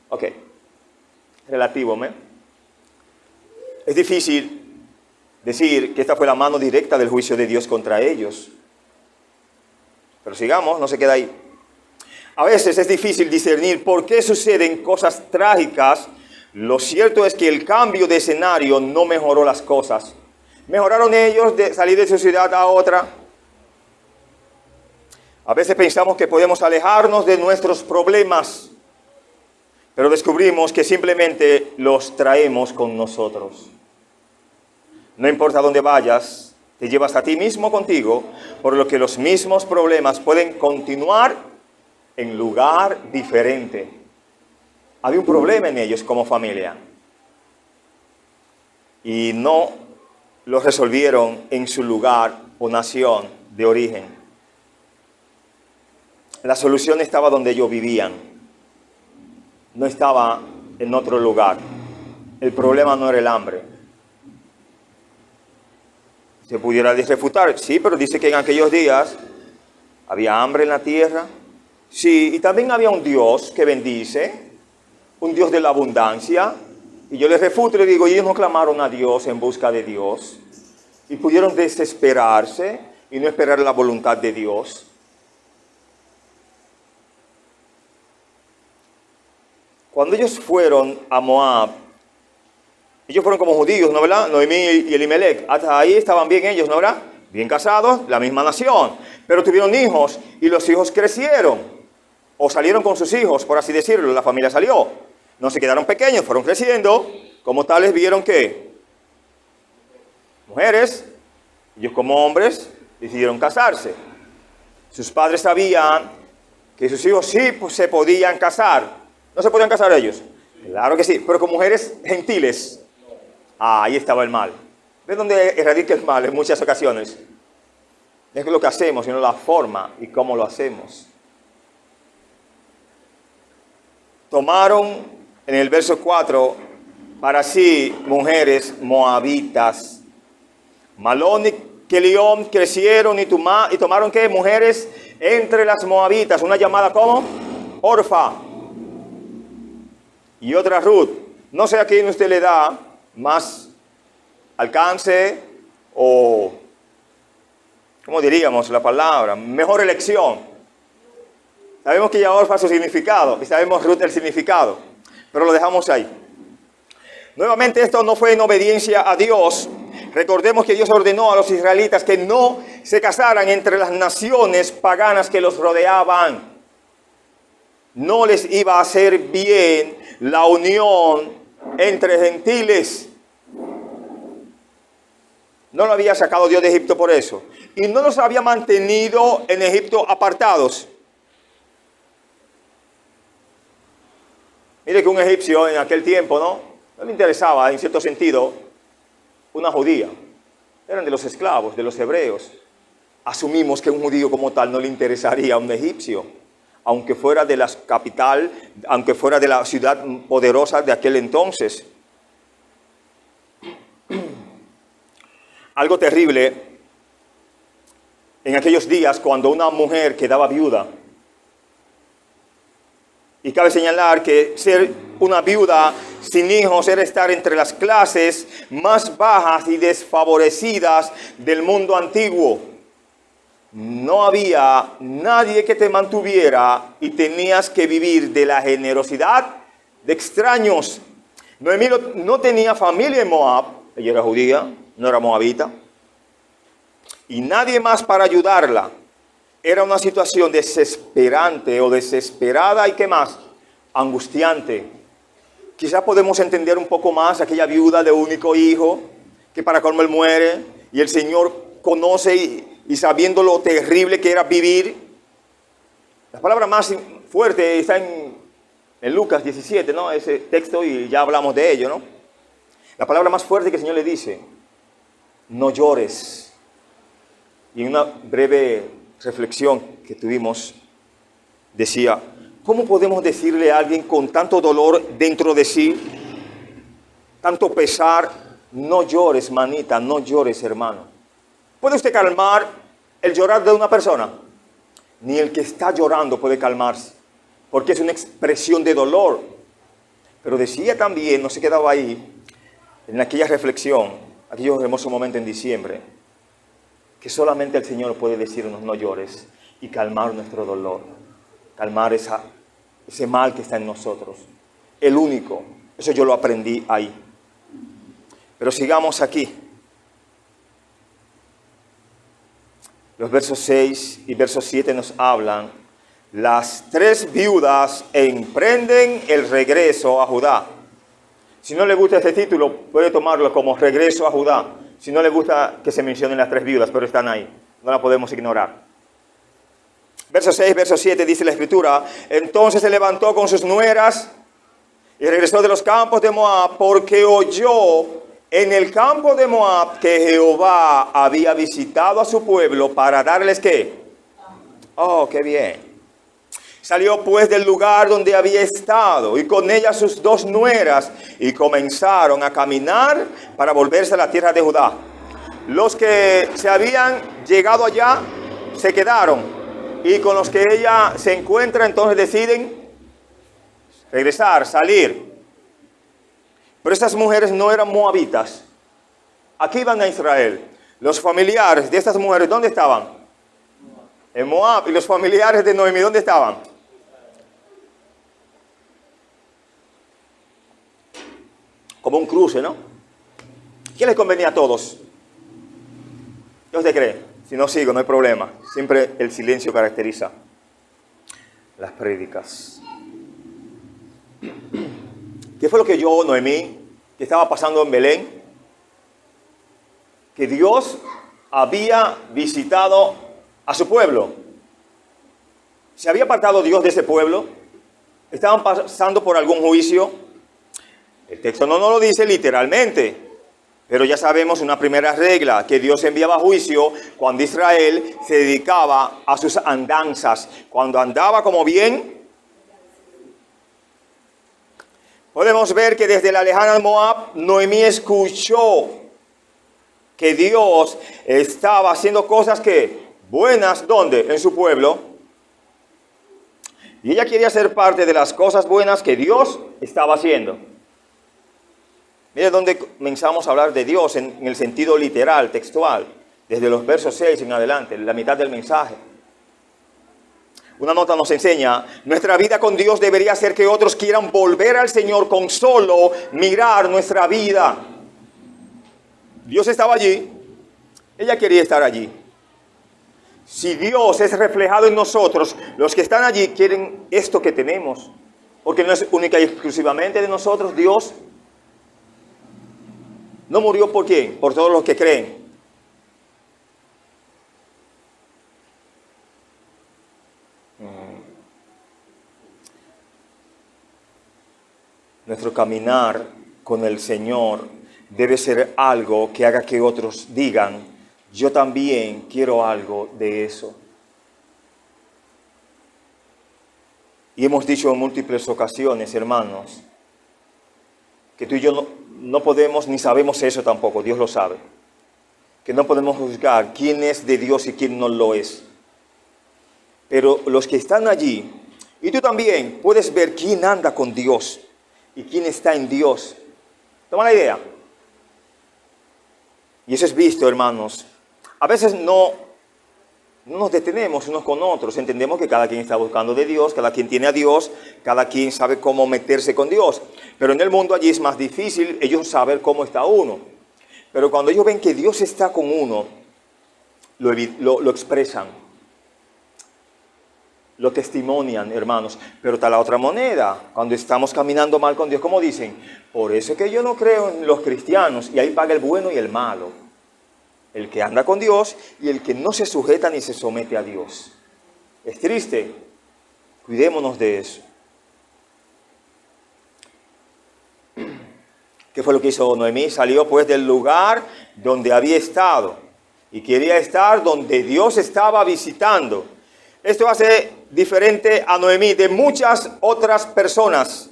Ok. Relativo, ¿me? Es difícil decir que esta fue la mano directa del juicio de Dios contra ellos. Pero sigamos, no se queda ahí. A veces es difícil discernir por qué suceden cosas trágicas. Lo cierto es que el cambio de escenario no mejoró las cosas. ¿Mejoraron ellos de salir de su ciudad a otra? A veces pensamos que podemos alejarnos de nuestros problemas, pero descubrimos que simplemente los traemos con nosotros. No importa dónde vayas, te llevas a ti mismo contigo, por lo que los mismos problemas pueden continuar en lugar diferente. Había un problema en ellos como familia y no lo resolvieron en su lugar o nación de origen. La solución estaba donde ellos vivían, no estaba en otro lugar. El problema no era el hambre. Se pudiera refutar, sí, pero dice que en aquellos días había hambre en la tierra. Sí, y también había un Dios que bendice, un Dios de la abundancia. Y yo les refuto y les digo, ellos no clamaron a Dios en busca de Dios. Y pudieron desesperarse y no esperar la voluntad de Dios. Cuando ellos fueron a Moab, ellos fueron como judíos, ¿no verdad? Noemí y Elimelec. Hasta ahí estaban bien ellos, ¿no verdad? Bien casados, la misma nación. pero tuvieron hijos y los hijos crecieron, o salieron con sus hijos, por así decirlo, la familia salió. No se quedaron pequeños, fueron creciendo, como tales vieron que mujeres, ellos como hombres, decidieron casarse. Sus padres sabían que sus hijos sí pues, se podían casar. ¿No se podían casar ellos? Claro que sí, pero con mujeres gentiles. Ahí estaba el mal. ¿Ves dónde radica el mal en muchas ocasiones? No es lo que hacemos, sino la forma y cómo lo hacemos. Tomaron en el verso 4 para sí mujeres moabitas. Malón y Kelión crecieron y tomaron ¿qué? Mujeres entre las moabitas. Una llamada ¿cómo? Orfa. Y otra Ruth. No sé a quién usted le da más alcance o, ¿cómo diríamos la palabra? Mejor elección. Sabemos que ya Orfa su significado y sabemos Ruth el significado, pero lo dejamos ahí. Nuevamente esto no fue en obediencia a Dios. Recordemos que Dios ordenó a los israelitas que no se casaran entre las naciones paganas que los rodeaban. No les iba a hacer bien la unión entre gentiles. No lo había sacado Dios de Egipto por eso. Y no los había mantenido en Egipto apartados. Mire que un egipcio en aquel tiempo, no le interesaba, en cierto sentido, una judía. Eran de los esclavos, de los hebreos. Asumimos que un judío como tal no le interesaría a un egipcio, aunque fuera de la capital, aunque fuera de la ciudad poderosa de aquel entonces. Algo terrible en aquellos días cuando una mujer quedaba viuda. Y cabe señalar que ser una viuda sin hijos era estar entre las clases más bajas y desfavorecidas del mundo antiguo. No había nadie que te mantuviera y tenías que vivir de la generosidad de extraños. Noemí no tenía familia en Moab, ella era judía, no era moabita, y nadie más para ayudarla. Era una situación desesperante o desesperada y ¿qué más? Angustiante. Quizás podemos entender un poco más aquella viuda de único hijo que para colmo él muere y el Señor conoce y sabiendo lo terrible que era vivir. La palabra más fuerte está en Lucas 17, ¿no? Ese texto y ya hablamos de ello, ¿no? La palabra más fuerte que el Señor le dice, no llores. Y en una breve reflexión que tuvimos, decía, ¿cómo podemos decirle a alguien con tanto dolor dentro de sí, tanto pesar, no llores, manita, no llores, hermano? ¿Puede usted calmar el llorar de una persona? Ni el que está llorando puede calmarse, porque es una expresión de dolor. Pero decía también, no se quedaba ahí, en aquella reflexión, aquellos hermosos momentos en diciembre, que solamente el Señor puede decirnos no llores y calmar nuestro dolor, calmar ese mal que está en nosotros. El único, eso yo lo aprendí ahí. Pero sigamos aquí. Los versos 6 y versos 7 nos hablan, las tres viudas emprenden el regreso a Judá. Si no le gusta este título, puede tomarlo como regreso a Judá. Si no le gusta que se mencionen las tres viudas, pero están ahí. No la podemos ignorar. Verso 6, verso 7 dice la Escritura, entonces se levantó con sus nueras y regresó de los campos de Moab porque oyó en el campo de Moab que Jehová había visitado a su pueblo para darles ¿qué? Oh, qué bien. Salió pues del lugar donde había estado y con ella sus dos nueras y comenzaron a caminar para volverse a la tierra de Judá. Los que se habían llegado allá se quedaron y con los que ella se encuentra entonces deciden regresar, salir. Pero estas mujeres no eran moabitas. Aquí iban a Israel. Los familiares de estas mujeres, ¿dónde estaban? En Moab. ¿Y los familiares de Noemí, dónde estaban? Como un cruce, ¿no? ¿Qué les convenía a todos? ¿Qué usted cree? Si no sigo, no hay problema. Siempre el silencio caracteriza las prédicas. ¿Qué fue lo que oyó Noemí, que estaba pasando en Belén? Que Dios había visitado a su pueblo. ¿Se había apartado Dios de ese pueblo? ¿Estaban pasando por algún juicio? El texto no nos lo dice literalmente. Pero ya sabemos una primera regla, que Dios enviaba juicio cuando Israel se dedicaba a sus andanzas. Cuando andaba como bien, podemos ver que desde la lejana Moab, Noemí escuchó que Dios estaba haciendo cosas que buenas, ¿dónde? En su pueblo. Y ella quería ser parte de las cosas buenas que Dios estaba haciendo. Mire dónde comenzamos a hablar de Dios en el sentido literal, textual, desde los versos 6 en adelante, la mitad del mensaje. Una nota nos enseña, nuestra vida con Dios debería hacer que otros quieran volver al Señor con solo mirar nuestra vida. Dios estaba allí, ella quería estar allí. Si Dios es reflejado en nosotros, los que están allí quieren esto que tenemos, porque no es única y exclusivamente de nosotros. Dios no murió por quién, por todos los que creen. Nuestro caminar con el Señor debe ser algo que haga que otros digan, yo también quiero algo de eso. Y hemos dicho en múltiples ocasiones, hermanos, que tú y yo no podemos ni sabemos eso tampoco, Dios lo sabe. Que no podemos juzgar quién es de Dios y quién no lo es. Pero los que están allí, y tú también puedes ver quién anda con Dios y quién está en Dios. ¿Toma la idea? Y eso es visto, hermanos. A veces no nos detenemos unos con otros. Entendemos que cada quien está buscando de Dios, cada quien tiene a Dios, cada quien sabe cómo meterse con Dios. Pero en el mundo allí es más difícil ellos saber cómo está uno. Pero cuando ellos ven que Dios está con uno, lo expresan, lo testimonian, hermanos. Pero está la otra moneda. Cuando estamos caminando mal con Dios, como dicen, por eso es que yo no creo en los cristianos, y ahí paga el bueno y el malo. El que anda con Dios y el que no se sujeta ni se somete a Dios. Es triste. Cuidémonos de eso. ¿Qué fue lo que hizo Noemí? Salió pues del lugar donde había estado y quería estar donde Dios estaba visitando. Esto hace diferente a Noemí de muchas otras personas.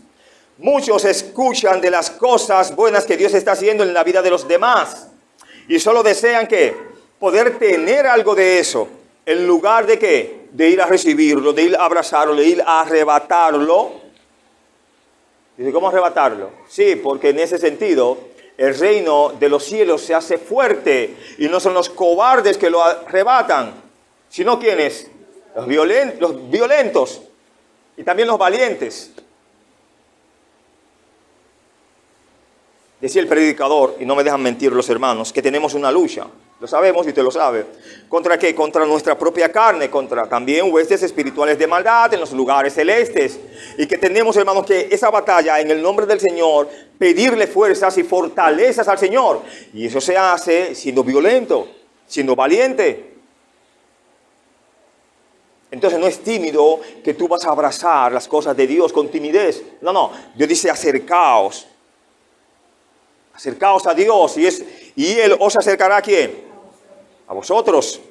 Muchos escuchan de las cosas buenas que Dios está haciendo en la vida de los demás y solo desean que poder tener algo de eso, en lugar de ¿qué? De ir a recibirlo, de ir a abrazarlo, de ir a arrebatarlo. Dice, ¿cómo arrebatarlo? Sí, porque en ese sentido el reino de los cielos se hace fuerte y no son los cobardes que lo arrebatan, sino ¿quiénes? Los violentos y también los valientes. Decía el predicador, y no me dejan mentir los hermanos, que tenemos una lucha. Lo sabemos y usted lo sabe. ¿Contra qué? Contra nuestra propia carne, contra también huestes espirituales de maldad en los lugares celestes. Y que tenemos, hermanos, que esa batalla en el nombre del Señor, pedirle fuerzas y fortalezas al Señor. Y eso se hace siendo violento, siendo valiente. Entonces no es tímido que tú vas a abrazar las cosas de Dios con timidez. No, no. Dios dice acercaos. Acercaos a Dios y Él os acercará ¿a quién? A vosotros.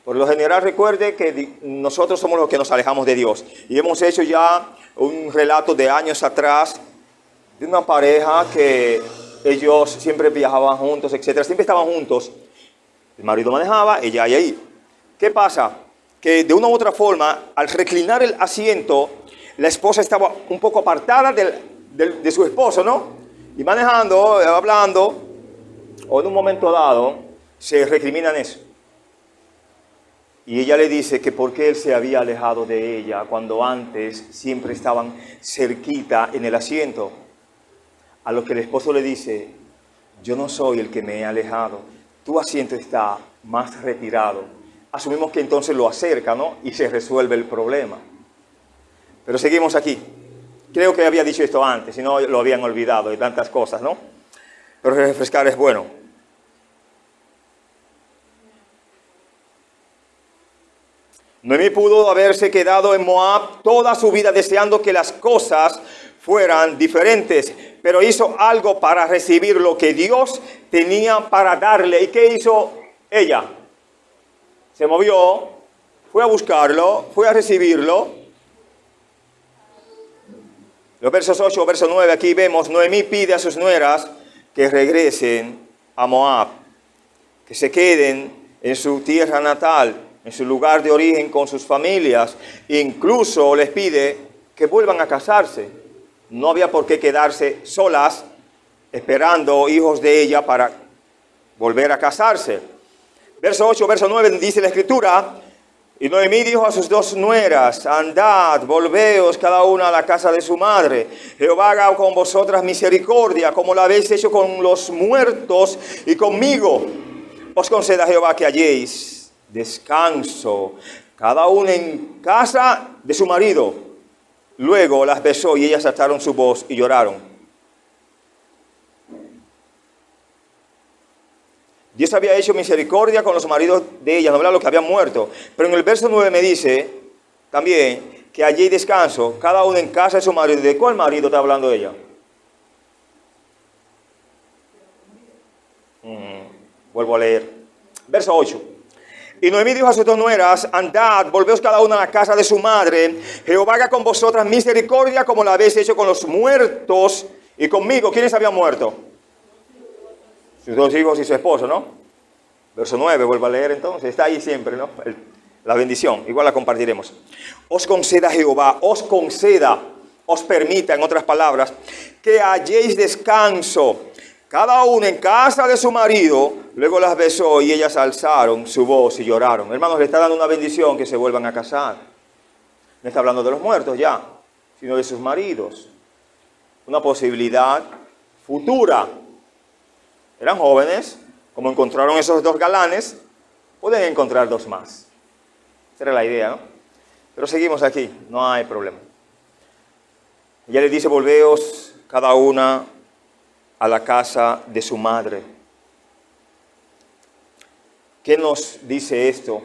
Por lo general recuerde que nosotros somos los que nos alejamos de Dios. Y hemos hecho ya un relato de años atrás de una pareja que ellos siempre viajaban juntos, etc. Siempre estaban juntos. El marido manejaba, ella ahí. ¿Qué pasa? Que de una u otra forma, al reclinar el asiento, la esposa estaba un poco apartada de su esposo, ¿no? Y manejando, hablando, o en un momento dado, se recriminan eso. Y ella le dice que por qué él se había alejado de ella cuando antes siempre estaban cerquita en el asiento. A lo que el esposo le dice, yo no soy el que me he alejado, tu asiento está más retirado. Asumimos que entonces lo acerca, ¿no? Y se resuelve el problema. Pero seguimos aquí. Creo que había dicho esto antes, si no lo habían olvidado y tantas cosas, ¿no? Pero refrescar es bueno. Noemí pudo haberse quedado en Moab toda su vida deseando que las cosas fueran diferentes, pero hizo algo para recibir lo que Dios tenía para darle. ¿Y qué hizo ella? Se movió, fue a buscarlo, fue a recibirlo. Los versos 8, verso 9, aquí vemos, Noemí pide a sus nueras que regresen a Moab, que se queden en su tierra natal, en su lugar de origen con sus familias. Incluso les pide que vuelvan a casarse. No había por qué quedarse solas esperando hijos de ella para volver a casarse. Verso 8, verso 9 dice la Escritura, y Noemí dijo a sus dos nueras, andad, volveos cada una a la casa de su madre. Jehová haga con vosotras misericordia, como la habéis hecho con los muertos y conmigo. Os conceda Jehová que halléis descanso, cada una en casa de su marido. Luego las besó y ellas alzaron su voz y lloraron. Dios había hecho misericordia con los maridos de ellas, no habla los que habían muerto. Pero en el verso 9 me dice también que allí hay descanso, cada uno en casa de su marido. ¿De cuál marido está hablando ella? Vuelvo a leer. Verso 8. Y Noemí dijo a sus dos nueras, andad, volveos cada una a la casa de su madre. Jehová haga con vosotras misericordia como la habéis hecho con los muertos y conmigo. ¿Quiénes habían muerto? Sus dos hijos y su esposo, ¿no? Verso 9, vuelvo a leer entonces. Está ahí siempre, ¿no? La bendición. Igual la compartiremos. Os conceda Jehová, os conceda, os permita, en otras palabras, que halléis descanso, cada uno en casa de su marido. Luego las besó y ellas alzaron su voz y lloraron. Hermanos, le está dando una bendición que se vuelvan a casar. No está hablando de los muertos ya, sino de sus maridos. Una posibilidad futura. Eran jóvenes, como encontraron esos dos galanes, pueden encontrar dos más. Esa era la idea, ¿no? Pero seguimos aquí, no hay problema. Ella les dice, volveos cada una a la casa de su madre. ¿Qué nos dice esto?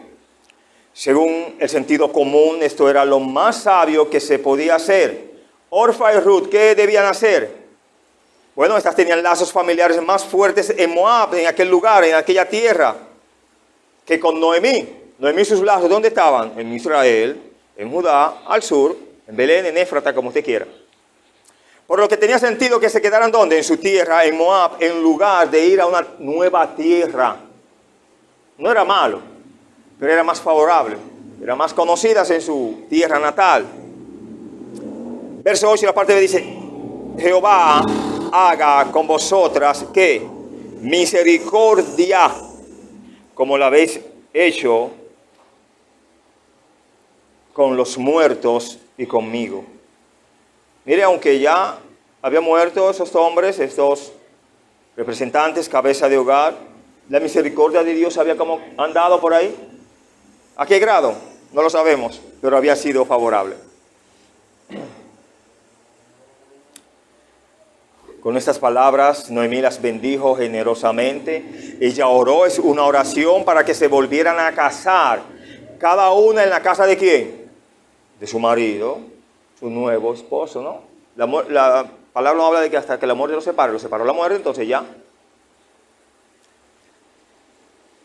Según el sentido común, esto era lo más sabio que se podía hacer. Orfa y Ruth, ¿qué debían hacer? Bueno, estas tenían lazos familiares más fuertes en Moab, en aquel lugar, en aquella tierra, que con Noemí. Noemí, sus lazos, ¿dónde estaban? En Israel, en Judá, al sur, en Belén, en Éfrata, como usted quiera. Por lo que tenía sentido que se quedaran ¿dónde? En su tierra, en Moab, en lugar de ir a una nueva tierra. No era malo, pero era más favorable. Eran más conocidas en su tierra natal. Verso 8, la parte B dice, Jehová haga con vosotras, ¿qué? Misericordia, como la habéis hecho con los muertos y conmigo. Mire, aunque ya habían muerto esos hombres, estos representantes, cabeza de hogar, la misericordia de Dios había como andado por ahí. ¿A qué grado? No lo sabemos, pero había sido favorable. Con estas palabras, Noemí las bendijo generosamente. Ella oró, es una oración para que se volvieran a casar. Cada una en la casa ¿de quién? De su marido, su nuevo esposo, ¿no? La palabra no habla de que hasta que la muerte los separe, los separó la muerte, entonces ya.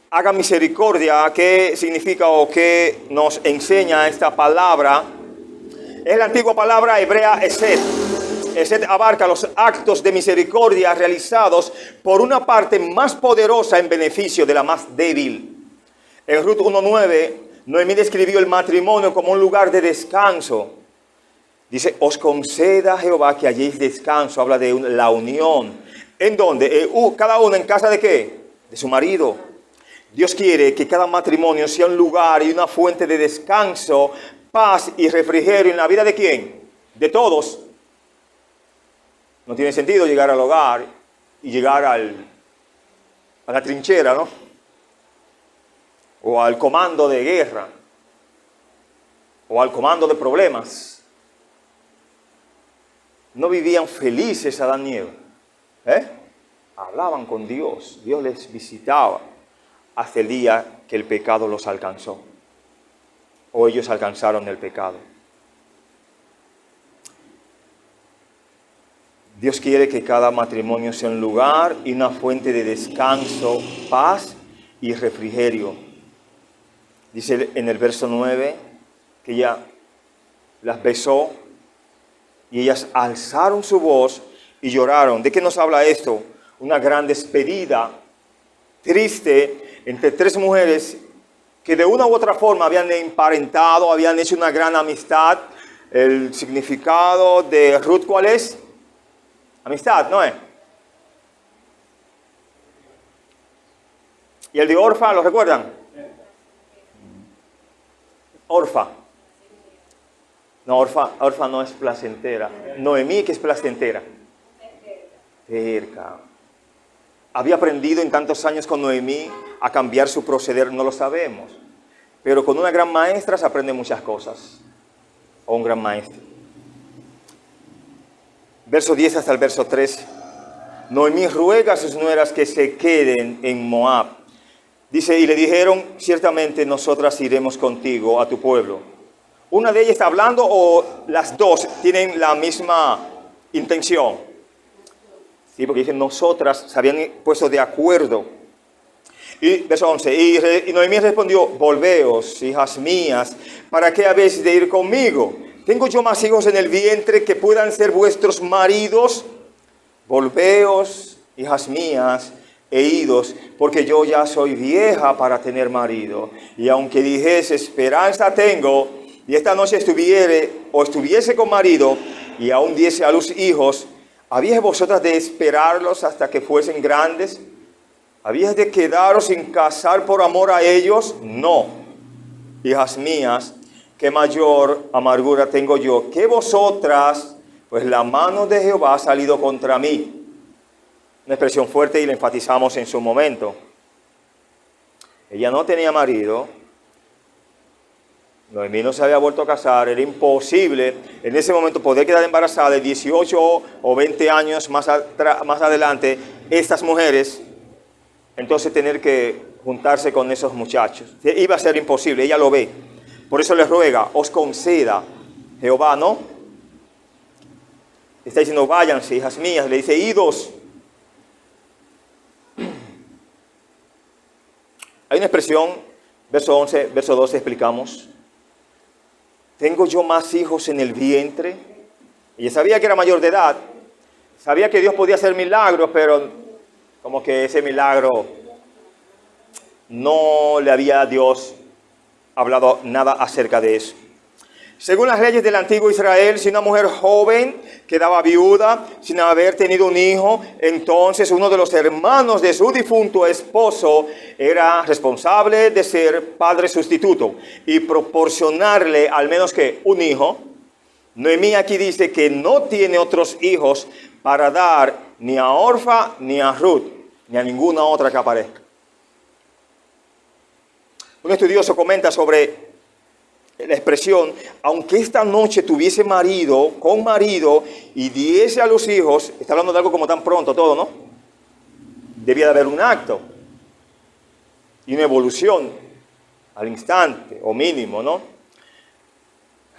Haga misericordia, ¿qué significa o qué nos enseña esta palabra? Es la antigua palabra hebrea esed. Esed abarca los actos de misericordia realizados por una parte más poderosa en beneficio de la más débil. En Ruth 1:9, Noemí describió el matrimonio como un lugar de descanso. Dice, os conceda Jehová que halléis descanso. Habla de la unión. ¿En dónde? Cada uno en casa ¿de qué? De su marido. Dios quiere que cada matrimonio sea un lugar y una fuente de descanso, paz y refrigerio en la vida ¿de quién? De todos. No tiene sentido llegar al hogar y llegar a la trinchera, ¿no? O al comando de guerra, o al comando de problemas. No vivían felices Adán y Eva. Hablaban con Dios, Dios les visitaba hasta el día que el pecado los alcanzó, o ellos alcanzaron el pecado. Dios quiere que cada matrimonio sea un lugar y una fuente de descanso, paz y refrigerio. Dice en el verso 9 que ella las besó y ellas alzaron su voz y lloraron. ¿De qué nos habla esto? Una gran despedida triste entre tres mujeres que de una u otra forma habían emparentado, habían hecho una gran amistad. El significado de Ruth, ¿cuál es? Amistad, ¿no es? ¿Y el de Orfa, lo recuerdan? Orfa. No, Orfa no es placentera. Noemí, que es placentera. Cerca. Había aprendido en tantos años con Noemí a cambiar su proceder, no lo sabemos. Pero con una gran maestra se aprende muchas cosas. O un gran maestro. Verso 10 hasta el verso 13. Noemí ruega a sus nueras que se queden en Moab. Dice, y le dijeron, ciertamente nosotras iremos contigo a tu pueblo. ¿Una de ellas está hablando o las dos tienen la misma intención? Sí, porque dicen, nosotras se habían puesto de acuerdo. Y verso 11, y Noemí respondió, volveos, hijas mías, ¿para qué habéis de ir conmigo? ¿Tengo yo más hijos en el vientre que puedan ser vuestros maridos? Volveos, hijas mías, e idos, porque yo ya soy vieja para tener marido. Y aunque dijese, esperanza tengo, y esta noche estuviese con marido, y aún diese a luz hijos, ¿habíais vosotras de esperarlos hasta que fuesen grandes? ¿Habíais de quedaros sin casar por amor a ellos? No, hijas mías, qué mayor amargura tengo yo que vosotras, pues la mano de Jehová ha salido contra mí. Una expresión fuerte y la enfatizamos en su momento. Ella no tenía marido. Noemí no se había vuelto a casar. Era imposible en ese momento poder quedar embarazada de 18 o 20 años más adelante. Estas mujeres, entonces tener que juntarse con esos muchachos. Iba a ser imposible. Ella lo ve. Por eso les ruega, os conceda Jehová, ¿no? Está diciendo, váyanse, hijas mías. Le dice, idos. Hay una expresión, verso 11, verso 12 explicamos. ¿Tengo yo más hijos en el vientre? Ella sabía que era mayor de edad. Sabía que Dios podía hacer milagros, pero como que ese milagro no le había a Dios hablado nada acerca de eso. Según las leyes del antiguo Israel, si una mujer joven quedaba viuda sin haber tenido un hijo, entonces uno de los hermanos de su difunto esposo era responsable de ser padre sustituto y proporcionarle al menos que un hijo. Noemí aquí dice que no tiene otros hijos para dar ni a Orfa ni a Ruth, ni a ninguna otra que aparezca. Un estudioso comenta sobre la expresión, aunque esta noche tuviese marido, con marido, y diese a los hijos, está hablando de algo como tan pronto todo, ¿no? Debía de haber un acto y una evolución al instante, o mínimo, ¿no?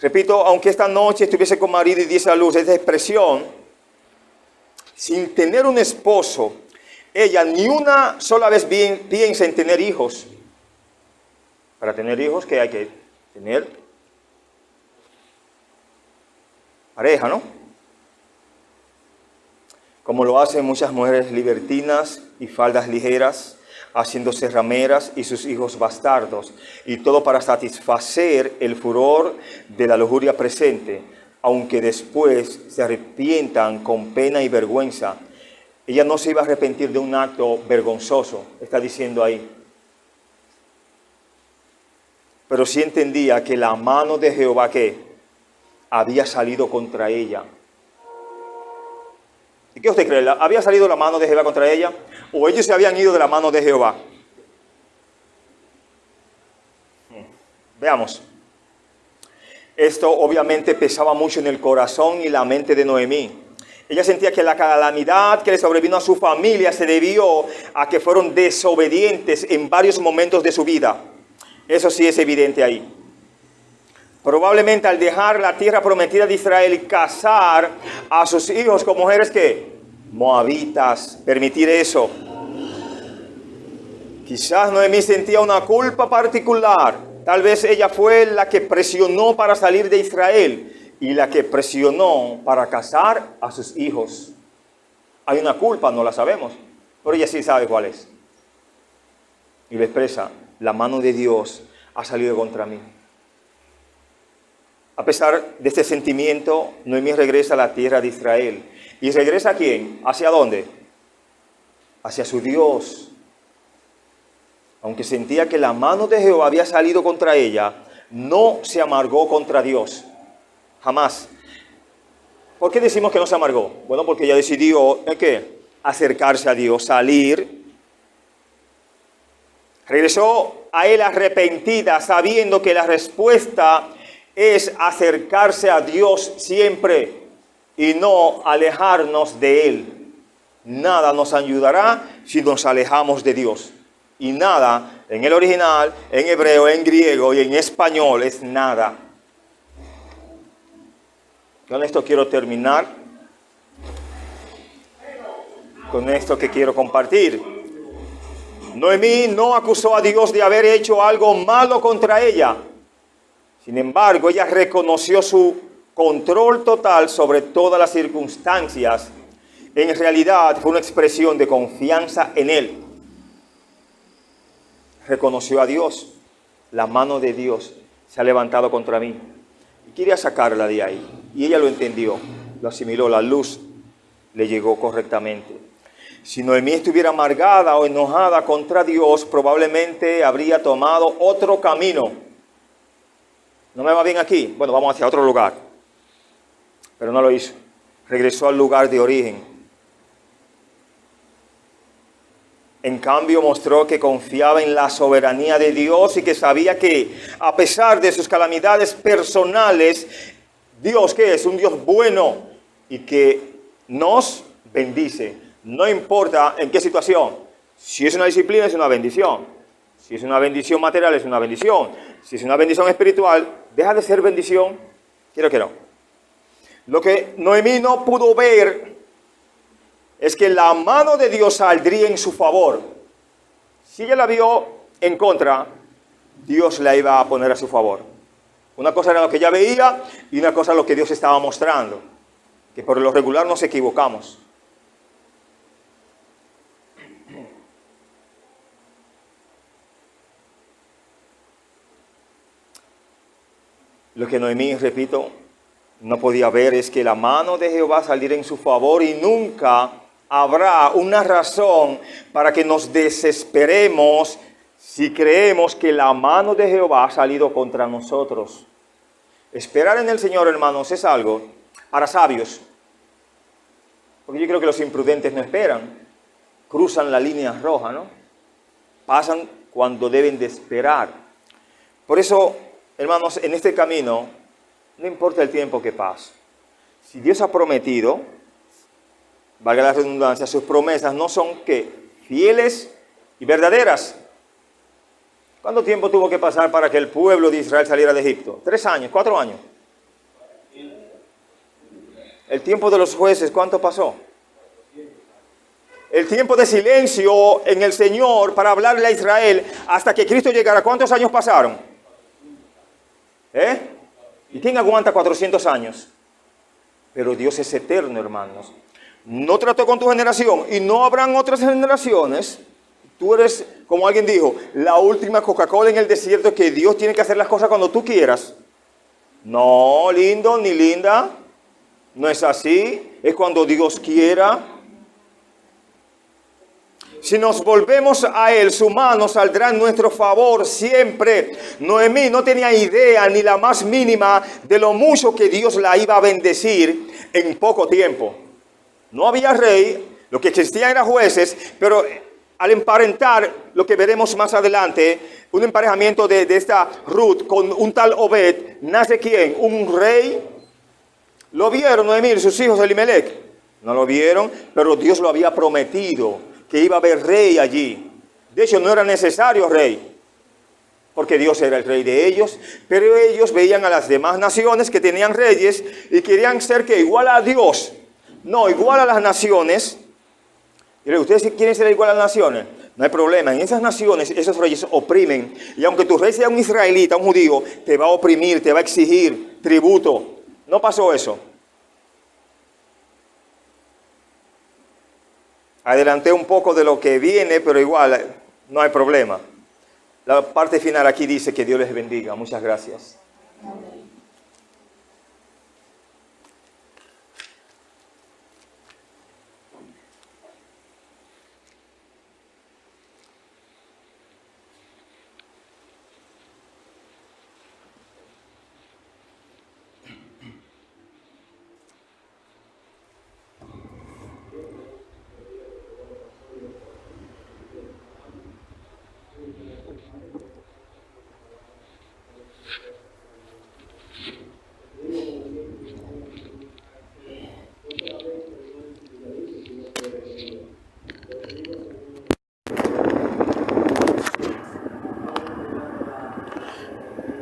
Repito, aunque esta noche estuviese con marido y diese a luz, esta expresión, sin tener un esposo, ella ni una sola vez piensa en tener hijos. Para tener hijos, ¿qué hay que tener? Pareja, ¿no? Como lo hacen muchas mujeres libertinas y faldas ligeras, haciéndose rameras y sus hijos bastardos, y todo para satisfacer el furor de la lujuria presente, aunque después se arrepientan con pena y vergüenza. Ella no se iba a arrepentir de un acto vergonzoso, está diciendo ahí. Pero sí entendía que la mano de Jehová que había salido contra ella. ¿Y qué usted cree? ¿Había salido la mano de Jehová contra ella? ¿O ellos se habían ido de la mano de Jehová? Veamos. Esto obviamente pesaba mucho en el corazón y la mente de Noemí. Ella sentía que la calamidad que le sobrevino a su familia se debió a que fueron desobedientes en varios momentos de su vida. Eso sí es evidente ahí. Probablemente al dejar la tierra prometida de Israel y casar a sus hijos con mujeres que moabitas, permitir eso. Quizás Noemí sentía una culpa particular. Tal vez ella fue la que presionó para salir de Israel y la que presionó para casar a sus hijos. Hay una culpa, no la sabemos, pero ella sí sabe cuál es. Y le expresa, la mano de Dios ha salido contra mí. A pesar de este sentimiento, Noemí regresa a la tierra de Israel. ¿Y regresa a quién? ¿Hacia dónde? Hacia su Dios. Aunque sentía que la mano de Jehová había salido contra ella, no se amargó contra Dios. Jamás. ¿Por qué decimos que no se amargó? Bueno, porque ella decidió, ¿qué? Acercarse a Dios, salir. Regresó a él arrepentida, sabiendo que la respuesta es acercarse a Dios siempre y no alejarnos de Él. Nada nos ayudará si nos alejamos de Dios. Y nada, en el original, en hebreo, en griego y en español, es nada. Con esto quiero terminar. Con esto que quiero compartir. Noemí no acusó a Dios de haber hecho algo malo contra ella. Sin embargo, ella reconoció su control total sobre todas las circunstancias. En realidad, fue una expresión de confianza en Él. Reconoció a Dios. La mano de Dios se ha levantado contra mí. Y quería sacarla de ahí. Y ella lo entendió, lo asimiló, la luz le llegó correctamente. Si Noemí estuviera amargada o enojada contra Dios, probablemente habría tomado otro camino. ¿No me va bien aquí? Bueno, vamos hacia otro lugar. Pero no lo hizo. Regresó al lugar de origen. En cambio, mostró que confiaba en la soberanía de Dios y que sabía que, a pesar de sus calamidades personales, Dios, ¿qué es? Un Dios bueno y que nos bendice. No importa en qué situación. Si es una disciplina, es una bendición. Si es una bendición material, es una bendición. Si es una bendición espiritual, deja de ser bendición. Quiero que no. Lo que Noemí no pudo ver es que la mano de Dios saldría en su favor. Si ella la vio en contra, Dios la iba a poner a su favor. Una cosa era lo que ella veía y una cosa lo que Dios estaba mostrando. Que por lo regular nos equivocamos. Lo que Noemí, repito, no podía ver es que la mano de Jehová saliera en su favor y nunca habrá una razón para que nos desesperemos si creemos que la mano de Jehová ha salido contra nosotros. Esperar en el Señor, hermanos, es algo para sabios. Porque yo creo que los imprudentes no esperan. Cruzan la línea roja, ¿no? Pasan cuando deben de esperar. Por eso, hermanos, en este camino, no importa el tiempo que pase. Si Dios ha prometido, valga la redundancia, sus promesas no son ¿qué? Fieles y verdaderas. ¿Cuánto tiempo tuvo que pasar para que el pueblo de Israel saliera de Egipto? 3 años, 4 años. El tiempo de los jueces, ¿cuánto pasó? El tiempo de silencio en el Señor para hablarle a Israel hasta que Cristo llegara, ¿cuántos años pasaron? ¿Y quién aguanta 400 años? Pero Dios es eterno, hermanos. No trató con tu generación y no habrán otras generaciones. Tú eres, como alguien dijo, la última Coca-Cola en el desierto, que Dios tiene que hacer las cosas cuando tú quieras. No, lindo ni linda. No es así. Es cuando Dios quiera. Si nos volvemos a Él, su mano saldrá en nuestro favor siempre. Noemí no tenía idea ni la más mínima de lo mucho que Dios la iba a bendecir en poco tiempo. No había rey, lo que existían eran jueces, pero al emparentar, lo que veremos más adelante, un emparejamiento de esta Ruth con un tal Obed, nace ¿quién? Un rey. ¿Lo vieron Noemí y sus hijos Elimelech? No lo vieron, pero Dios lo había prometido, que iba a haber rey allí. De hecho, no era necesario rey, porque Dios era el rey de ellos, pero ellos veían a las demás naciones que tenían reyes y querían ser que igual a Dios, no, igual a las naciones. Y ustedes quieren ser igual a las naciones, no hay problema. En esas naciones, esos reyes oprimen, y aunque tu rey sea un israelita, un judío, te va a oprimir, te va a exigir tributo. No pasó eso. Adelanté un poco de lo que viene, pero igual no hay problema. La parte final aquí dice que Dios les bendiga. Muchas gracias. Amén.